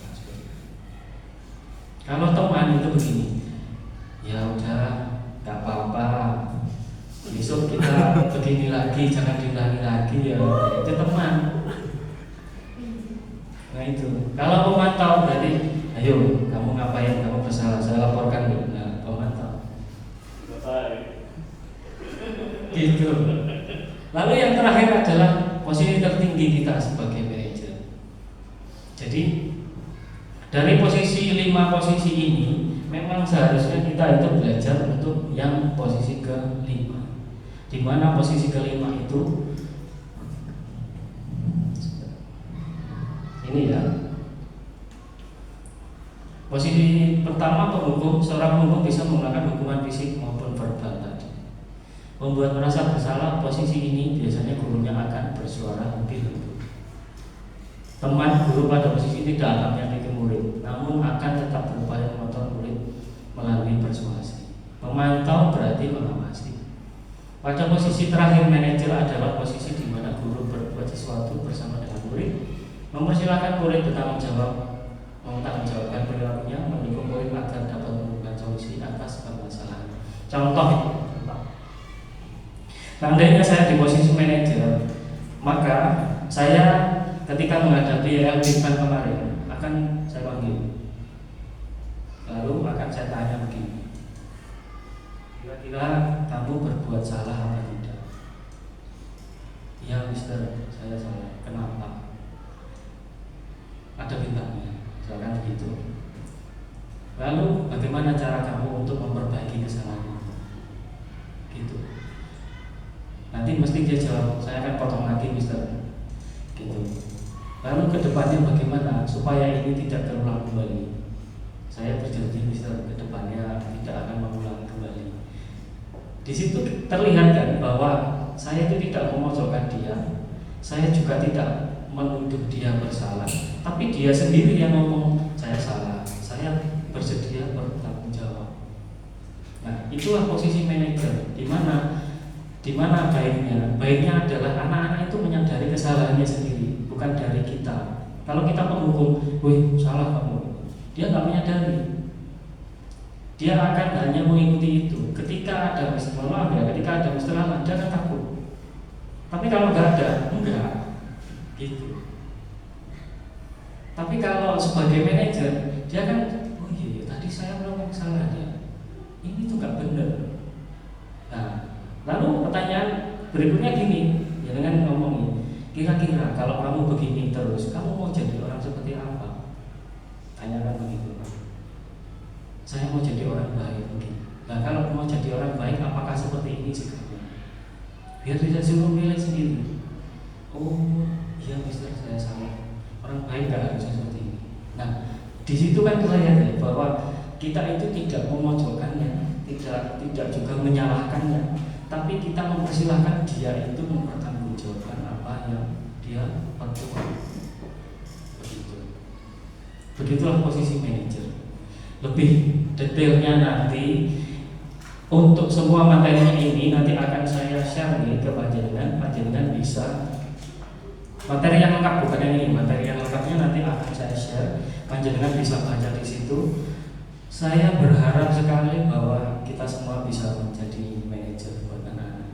Kalau teman itu begini, ya udah, nggak apa-apa. tinggi kita sebagai manajer. Jadi dari posisi 5 posisi ini memang seharusnya kita itu belajar untuk yang posisi ke-5. Di mana posisi ke-5 itu ini ya. Posisi pertama penghukum, seorang penghukum bisa menggunakan hukuman fisik maupun verbal tadi. Membuat merasa bersalah, posisi ini biasanya gurunya akan bersuara lebih lembut. Teman guru pada posisi tidak akan menyakiti murid, namun akan tetap berupaya mengontrol murid melalui persuasi. Memantau berarti mengawasi. Pada posisi terakhir manajer adalah posisi di mana guru berbuat sesuatu bersama dengan murid, mempersilahkan murid bertanggung jawab, mempertanggungjawabkan perilakunya, mendukung murid agar dapat menemukan solusi atas permasalahan. Contoh, seandainya saya di posisi manajer, maka saya ketika menghadapi LB kemarin akan saya panggil, lalu akan saya tanya begini, kira-kira kamu berbuat salah apa tidak? Ya Mister, saya salah. Kenapa? Ada bintangnya, misalkan begitu. Lalu bagaimana cara kamu untuk memperbaiki kesalahan? Gitu. Nanti mesti dia jawab, saya akan potong lagi Mister. Gitu. Lalu kedepannya bagaimana supaya ini tidak terulang kembali? Saya berjanji Mister, kedepannya tidak akan mengulang kembali. Di situ terlihat kan bahwa saya itu tidak memojokkan dia, saya juga tidak menuduh dia bersalah, tapi dia sendiri yang ngomong saya salah, saya bersedia bertanggung jawab. Nah, itulah posisi manajer, di mana baiknya adalah anak-anak itu menyadari kesalahannya sendiri, bukan dari kita. Kalau kita menghukum, wih salah kamu, dia nggak menyadari. Dia akan hanya mengikuti itu. Ketika ada masalah, ketika ada masalah, dia akan takut. Tapi kalau nggak ada, enggak. Gitu. Tapi kalau sebagai manajer, dia kan, oh iya, tadi saya melakukan kesalahan ya. Ini tuh nggak benar. Nah, lalu pertanyaan berikutnya gini, ya dengan ngomong, kira-kira kalau kamu begini terus, kamu mau jadi orang seperti apa? Tanyakan begitu. Saya mau jadi orang baik begini. Nah, kalau mau jadi orang baik, apakah seperti ini sikapnya? Biar tidak suruh milih sendiri. Oh, iya Mister, saya salah. Orang baik nggak harusnya seperti ini. Nah, di situ kan kelihatan bahwa kita itu tidak memojokkannya, tidak juga menyalahkannya, tapi kita mempersilahkan dia itu mempertanggungjawabkan apa yang dia perbuat. Begitulah posisi manajer. Lebih detailnya nanti untuk semua materi ini nanti akan saya share nih ke panjenengan bisa materi yang lengkap, bukan yang ini, materi yang lengkapnya nanti akan saya share, panjenengan bisa baca di situ. Saya berharap sekali bahwa kita semua bisa menjadi manajer buat anak-anak.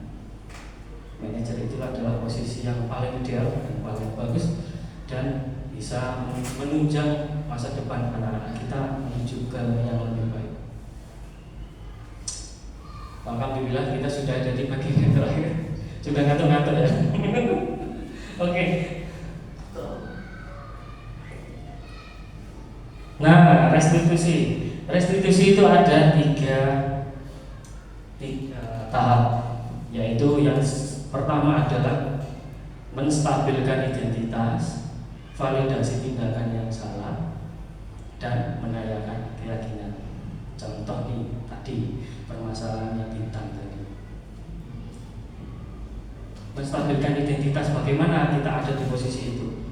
Manajer itu adalah posisi yang paling ideal dan paling bagus dan bisa menunjang masa depan anak-anak kita menuju ke yang lebih baik. Alhamdulillah kita sudah ada di bagian terakhir. Sudah ngantuk-ngantuk ya. Oke. Nah, restitusi. Restitusi itu ada tiga tahap, yaitu yang pertama adalah menstabilkan identitas, validasi tindakan yang salah, dan menayakan keyakinan. Contoh nih tadi permasalahannya bintang tadi. Menstabilkan identitas, bagaimana kita ada di posisi itu.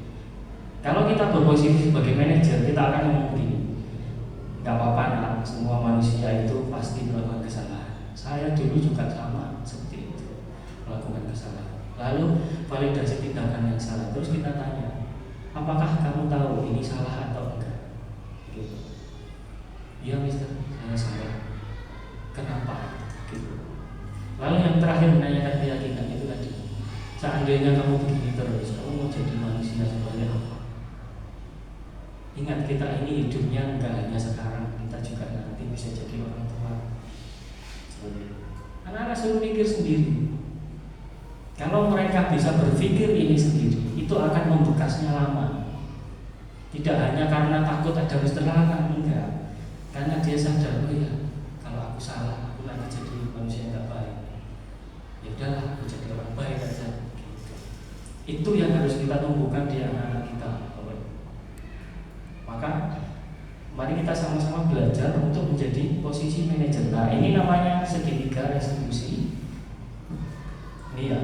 Kalau kita berposisi sebagai manajer, kita akan ngomong begini, gak apa-apa nak, semua manusia itu pasti melakukan kesalahan. Saya dulu juga sama seperti itu, melakukan kesalahan. Lalu validasi tindakan yang salah, terus kita tanya, apakah kamu tahu ini salah atau enggak? Gitu. Iya Mister, saya salah. Kenapa? Gitu. Lalu yang terakhir menanyakan keyakinan itu tadi. Seandainya kamu begini terus, kamu mau jadi manusia seperti apa? Ingat, kita ini hidupnya enggak hanya sekarang, kita juga nanti bisa jadi orang tua. Anak-anak suruh mikir sendiri. Kalau mereka bisa berpikir ini sendiri, itu akan bekasnya lama. Tidak hanya karena takut ada Mr. Lala, enggak. Karena dia sadar, oh ya, kalau aku salah, aku lagi jadi manusia yang gak baik. Ya udahlah, aku jadi orang baik aja. Itu yang harus kita tumbuhkan di anak-anak kita. Maka mari kita sama-sama belajar untuk menjadi posisi manajer. Nah, ini namanya segitiga restitusi. Ini ya,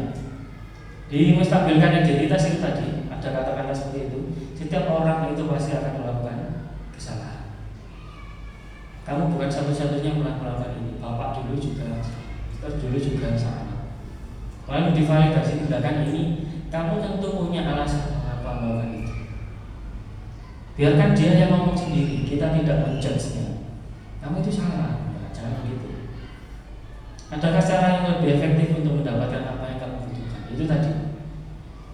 dimustabilkan identitas itu tadi, ada kata-kata seperti itu. Setiap orang itu pasti akan melakukan kesalahan. Kamu bukan satu-satunya melakukan ini. Bapak dulu juga, dulu juga sama. Lalu divalidasi tindakan ini, kamu tentu punya alasan mengapa melakukan itu. Biarkan dia yang ngomong sendiri, kita tidak menjudge-nya. Kamu itu salah, nah, jangan begitu. Adakah cara yang lebih efektif untuk mendapatkan apa yang kamu butuhkan? Itu tadi.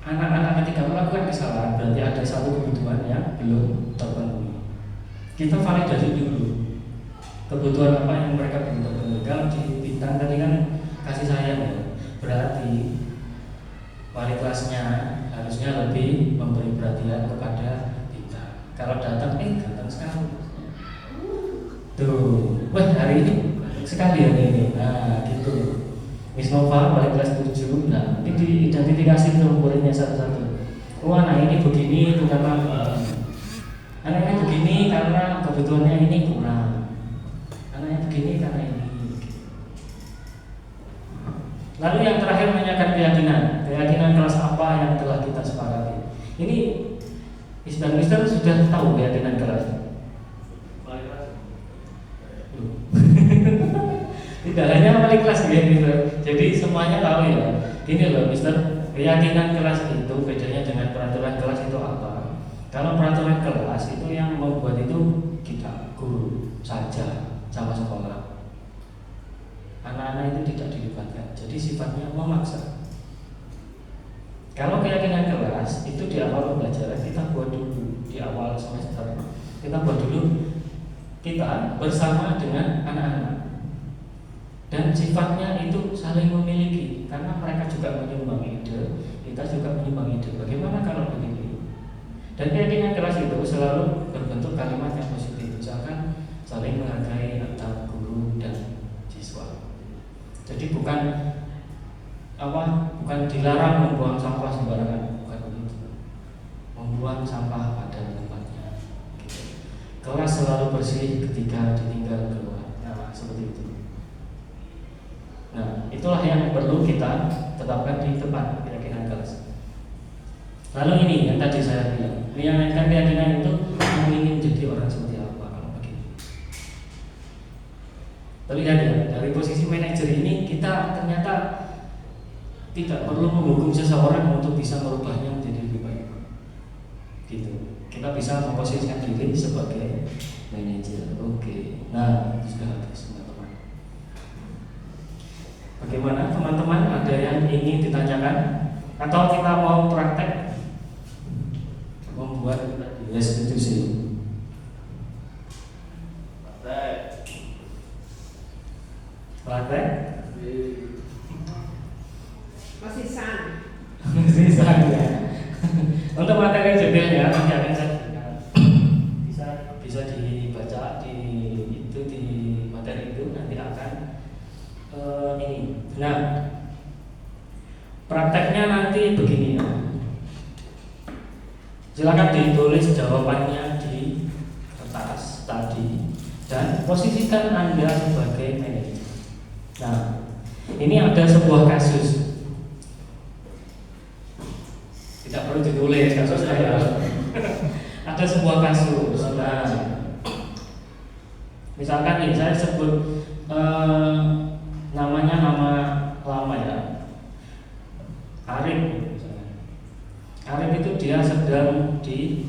Anak-anak ketika melakukan kesalahan berarti ada satu kebutuhan yang belum terpenuhi. Kita validasi dulu kebutuhan apa yang mereka belum terpenuhi. Kalau di bintang tadi kan kasih sayang ya, berarti wali kelasnya harusnya lebih memberi perhatian kepada bintang. Kalau datang, ganteng sekali. Tuh, wah hari ini sekali hari ini. Nah, gitu. Miss Nova balik kelas 7. Nah, ini diidentifikasi tuh muridnya satu-satu. Oh, anak ini begini itu karena anak ini begini karena kebutuhannya ini kurang. Anaknya begini karena ini. Lalu yang terakhir menanyakan keyakinan kelas apa yang telah kita sepakati. Ini Mister sudah tahu keyakinan kelas. Tidak hanya wali kelas ya, Mister. Jadi semuanya tahu ya. Gini loh, Mister, keyakinan kelas itu bedanya dengan peraturan kelas itu apa? Kalau peraturan kelas itu yang membuat itu kita guru saja sama sekolah. Anak-anak itu tidak dilibatkan. Jadi sifatnya memaksa. Kalau keyakinan kelas itu di awal pembelajaran kita buat dulu di awal semester. Kita buat dulu kita bersama dengan anak-anak. Dan sifatnya itu saling memiliki karena mereka juga menyumbang ide, kita juga menyumbang ide. Bagaimana kalau begini? Dan keyakinan kelas itu selalu berbentuk kalimat yang positif, misalkan saling menghargai antar guru dan siswa. Jadi bukan dilarang membuang sampah sembarangan, bukan begitu. Membuang sampah pada tempatnya. Kelas selalu bersih ketika ditinggal keluar. Nah, seperti itu. Nah, itulah yang perlu kita tetapkan di depan keyakinan kelas. Lalu ini yang tadi saya bilang, menyampaikan keyakinan itu kamu ingin jadi orang seperti apa kalau begini. Terlihat ya, dari posisi manajer ini kita ternyata tidak perlu menghukum seseorang untuk bisa merubahnya menjadi lebih baik. Gitu. Kita bisa memposisikan diri sebagai manajer. Oke. Nah, sudah habis. Bagaimana teman-teman, ada yang ingin ditanyakan atau kita mau praktek membuat restitusi? Praktek? Masih san ya. Untuk materi detailnya nanti akan saya berikan. Bisa dibaca di materi itu nanti akan ini. Nah, prakteknya nanti begini ya. Silakan ditulis jawabannya di kertas tadi dan posisikan Anda sebagai manajer. Nah, ini ada sebuah kasus. Tidak perlu ditulis kasus saya. Ada sebuah kasus. Nah, misalkan nih saya sebut namanya nama lama ya, Arif. Arif itu dia sedang di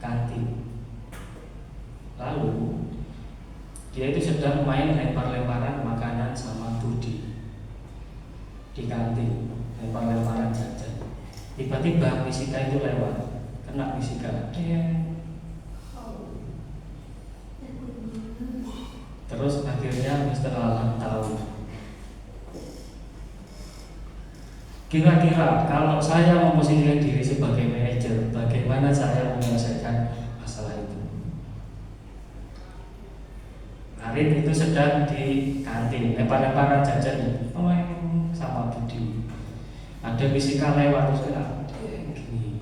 kantin. Lalu dia itu sedang main lempar-lemparan makanan sama Budi di kantin, lempar-lemparan jajan. Tiba-tiba Misika itu lewat, kena Misika. Terus akhirnya Mr. Alan tahu. Kira-kira kalau saya memposisikan diri sebagai manajer, bagaimana saya menyelesaikan masalah itu? Arif itu sedang di kantin, lempar-lemparan jajan, sama Budi. Ada bisika lewat terus kena gini.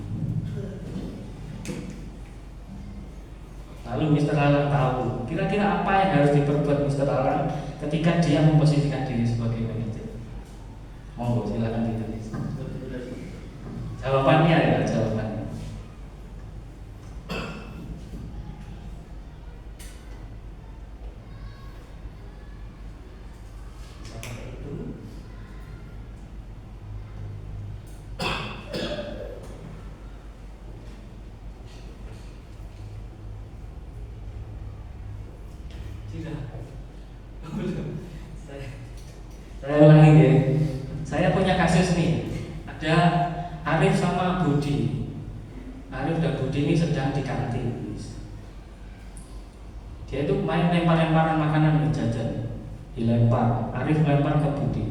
Lalu Mr. Alang tahu kira-kira apa yang harus diperbuat Mr. Alang ketika dia memposisikan diri sebagai manajer. Monggo silakan ditulis. Jawabannya ya, jawabannya. Saya ulangi ya. Saya punya kasus nih. Ada Arif sama Budi. Arif dan Budi ini sedang di kantin. Dia itu main lempar-lemparan makanan nih, jajan. Dilempar. Arif melempar ke Budi.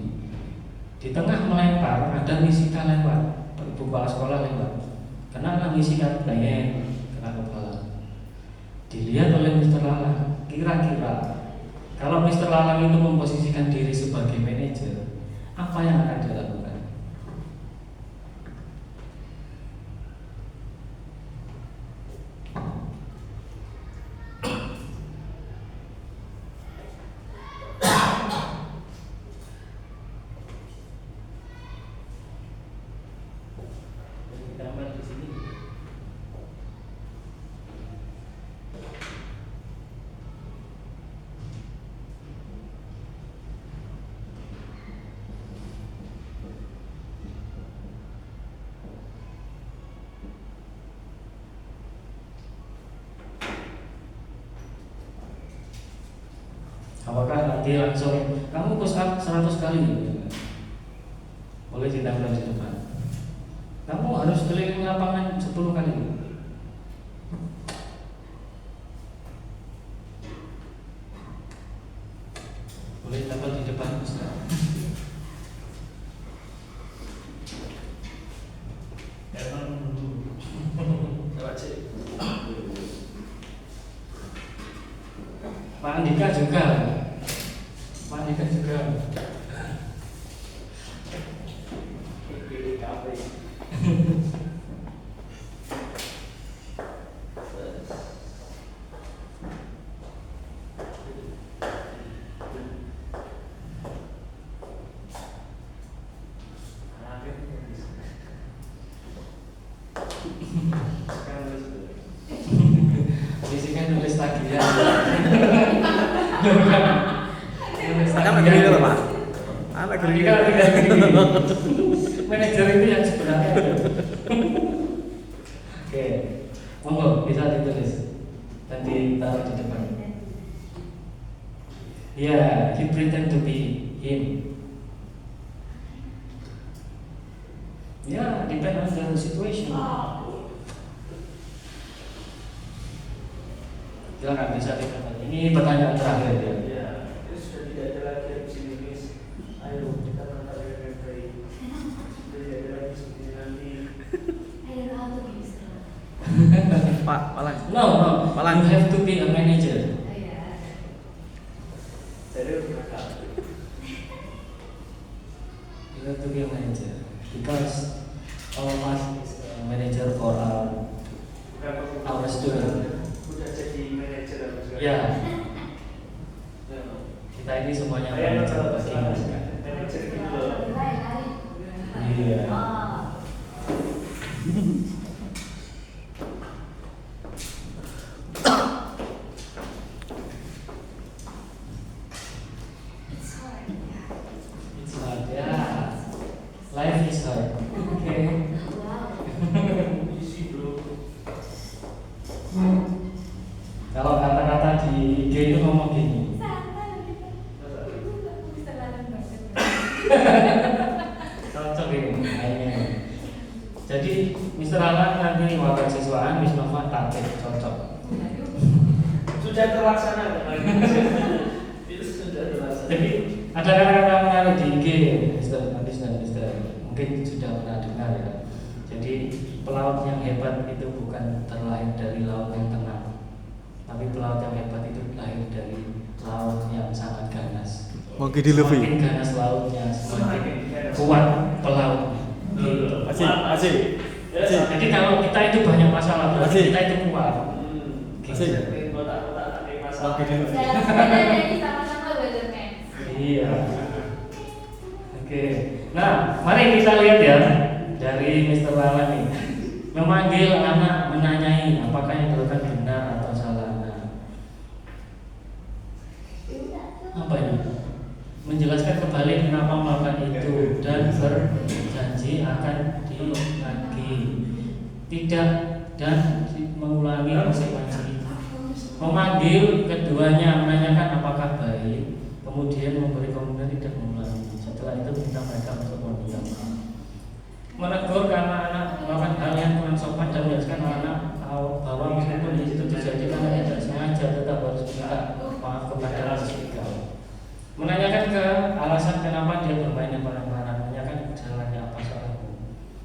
Di tengah melempar ada Misika lewat. Ibu kepala sekolah lewat. Kena Misika kena kepala. Dilihat oleh Mr. Lalang. Kira-kira kalau Mr. Lalang itu memposisikan diri sebagai manajer, apa yang akan dia lakukan? Gambar di sini. Apakah nanti langsung kamu push up 100 kali? Boleh ditambah di depan. Kamu harus keliling lapangan 10 kali. Boleh ditambah di depan. Pak Andika juga. Pak Andika juga. Bisikan nulis lagi ya. Kan lagi gitu Pak. Anak gini. Manajer itu yang sebenarnya ada. Oke, monggo bisa ditulis dan ditaruh di depan. Ya, he pretend to be him. Ya, depend on the situation. Silakan bisa dikatakan. Ini pertanyaan terakhir ya. Ya, itu sudah tidak ada lagi yang bisa ditulis. Ayo kita mengenali dengan baik. Sudah tidak ada lagi seperti nanti. Ayo aku bisa. Pak, Palang. No, Malang. you have to be a manager. Oh ya. Saya berkata, You have to be a manager because all of us is a manager for our student. udah jadi manajer apa segala. Ya, Ya, no. kita ini semuanya Saya manager nggak bagi tahu kita. manajer gitu loh. Iya. Oh. It's hard. It's hard, ya. Life is hard. Oke. Wow. Easy bro. Kalau kata-kata di IG itu ngomong gini. Aku bisa lalang banget. Cocok ini. Kayaknya. Jadi Mr. Alan nanti wakil siswaan, Miss Nova taktik cocok. Sudah terlaksana kemarin. Itu sudah terlaksana. Jadi ada kata-kata menarik di IG, Mister. mungkin sudah pernah dengar ya. Jadi pelaut yang hebat itu bukan terlahir dari laut yang tenang, tapi pelaut yang hebat itu lahir dari laut yang sangat ganas. Mungkin di lebih. Semakin ganas lautnya, semakin kuat pelautnya. Asik. Jadi kalau kita itu banyak masalah, berarti kita itu kuat. Asik. Masalah. Dalam sepeda jadi sama-sama weatherman. Iya. Oke. Nah, mari kita lihat ya dari Mr. Lala nih. Memanggil anak, menanyai apakah yang dilakukan benar atau salah. Nah, apa ini? Menjelaskan kembali kenapa melakukan itu dan berjanji akan dilagi, tidak dan mengulangi konsekuensi. Memanggil keduanya, menanyakan apakah baik, kemudian memberi komentar tidak mengulangi. Setelah itu minta mereka untuk meminta maaf. Menegur karena anak melakukan hal yang kurang sopan dan menjelaskan anak bahwa meskipun itu terjadi karena tidak sengaja tetap harus minta maaf kepada majikan. Menanyakan ke alasan kenapa dia bermain yang barang-barang, menanyakan jalannya apa salahmu,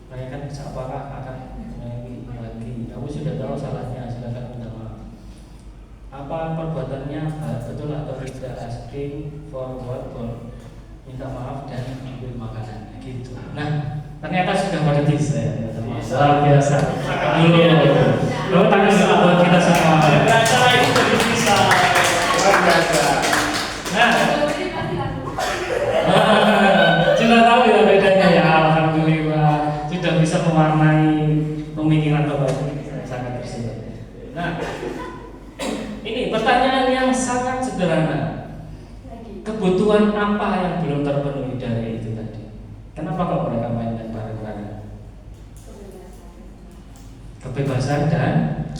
menanyakan apakah akan menyanyi lagi. Kamu sudah tahu salahnya, silakan minta maaf. Apa perbuatannya betul atau tidak, asking for what, minta maaf dan ambil makanan gitu. Nah, ternyata sudah pada bisa ya, luar biasa. Lalu tangan buat kita semua. Acara ini jadi bisa. Luar biasa. Nah, sudah tahu ya bedanya ya, alhamdulillah sudah bisa mewarnai pemikiran Bapak Ibu, sangat bersyukur. Nah, ini pertanyaan yang sangat sederhana. Kebutuhan apa yang belum terpenuhi dari itu tadi? Kenapa kok mereka main dan bareng-bareng? Kebebasan dan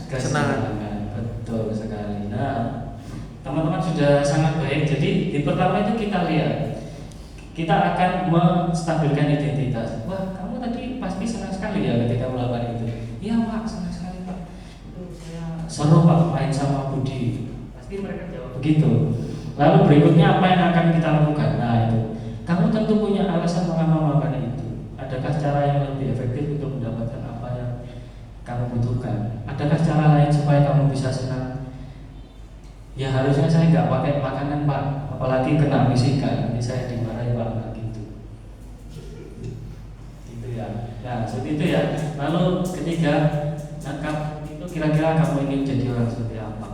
kesenangan. Betul sekali. Nah, teman-teman sudah sangat baik. Jadi di pertama itu kita lihat, kita akan menstabilkan identitas. Wah, kamu tadi pasti senang sekali ya ketika melakukan itu. Iya Pak, senang sekali Pak. Itu saya seru Pak main sama Budi. Pasti mereka jawab begitu. Lalu berikutnya apa yang akan kita lakukan? Nah itu, kamu tentu punya alasan mengapa melakukan itu. Adakah cara yang lebih efektif untuk mendapatkan apa yang kamu butuhkan? Adakah cara lain supaya kamu bisa senang? Ya harusnya saya nggak pakai makanan Pak, apalagi kena bisikan, nanti saya dimarahi Pak gitu. Gitu ya. Nah seperti itu ya. Lalu ketiga, nah, itu kira-kira kamu ingin jadi orang seperti apa?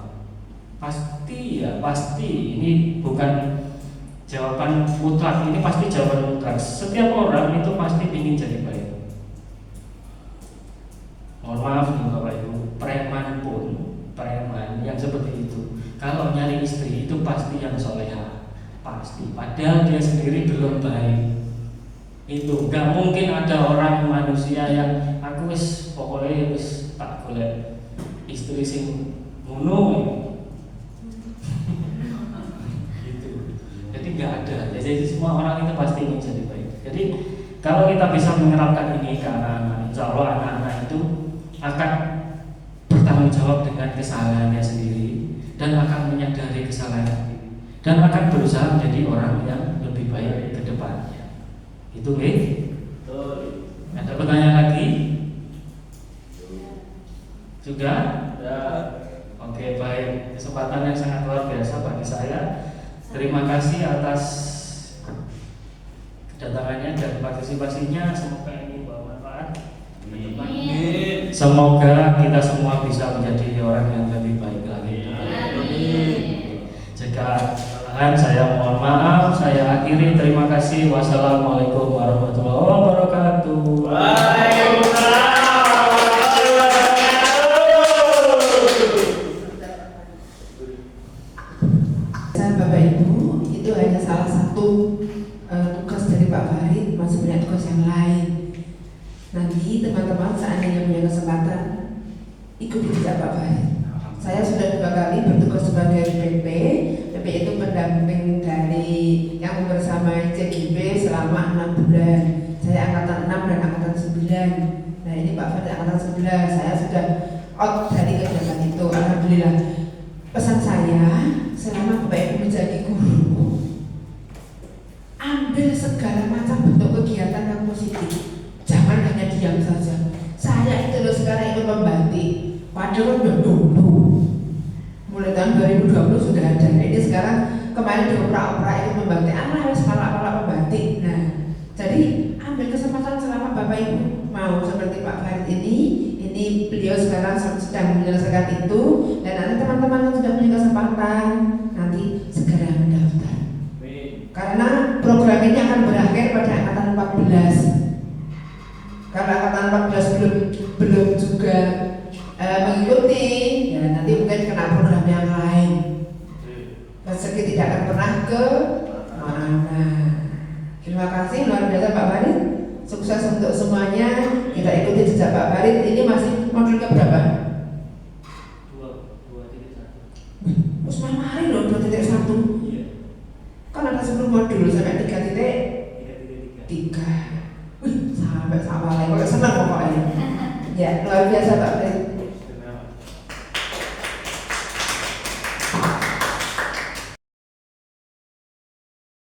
Pasti ya, pasti. Ini bukan jawaban mutlak, ini pasti jawaban mutlak. Setiap orang itu pasti ingin jadi baik. Mohon maaf nih Bapak Ibu, preman pun, preman yang seperti itu, kalau nyari istri itu pasti yang soleha, pasti. Padahal dia sendiri belum baik. Itu nggak mungkin ada orang manusia yang aku wis pokoknya wis tak golek istri sing ngono. Nggak ada. Jadi semua orang itu pasti ingin jadi baik. Jadi kalau kita bisa menerapkan ini ke anak-anak, insya Allah anak-anak itu akan bertanggung jawab dengan kesalahannya sendiri dan akan menyadari kesalahannya sendiri dan akan berusaha menjadi orang yang lebih baik ke depannya. Itu ada pertanyaan lagi? Juga? Ya. Oke, baik. Kesempatan yang sangat luar biasa bagi saya. Terima kasih atas kedatangannya dan partisipasinya. Semoga ini bermanfaat. Semoga kita semua bisa menjadi orang yang lebih baik lagi. Jika kesalahan saya mohon maaf. Saya akhiri. Terima kasih. Wassalamualaikum warahmatullahi wabarakatuh. Bapak Ibu, itu hanya salah satu tugas dari Pak Farid, masih banyak tugas yang lain. Nanti teman-teman seandainya punya kesempatan ikuti jejak Pak Farid. Saya sudah 2 kali bertugas sebagai PP itu pendamping dari yang bersama JGB selama 6 bulan. Saya angkatan 6 dan angkatan 9. Nah ini Pak Farid angkatan 9. Saya sudah out dari kegiatan itu. Alhamdulillah. Pesan saya, selama Bapak Ibu menjadi guru, ambil segala macam bentuk kegiatan yang positif. diam saja. Saya itu loh sekarang ikut membatik. Padahal udah dulu. Mulai tahun 2020 sudah ada. Ini sekarang kemarin dioprak-oprak ikut membatik. Anak harus malah membatik. Nah, jadi ambil kesempatan selama Bapak Ibu mau seperti Pak Farid ini beliau sekarang sedang menyelesaikan itu, dan nanti teman-teman yang sudah punya kesempatan nanti segera mendaftar. Karena program ini akan berakhir pada angkatan 14. Karena angkatan 14 belum juga mengikuti, ya nanti mungkin kena program yang lain. Meski tidak akan pernah ke mana. Terima kasih luar biasa Pak Farid. Sukses untuk semuanya. Kita ikuti jejak Pak Farid. Ini masih modulnya berapa? 2.1. Terus mari loh 2.1. Iya. Kan ada 10 modul sampai 3.3. 3.3. Wih, sampai sama lagi. Kok senang pokoknya. Ya, luar biasa Pak Farid.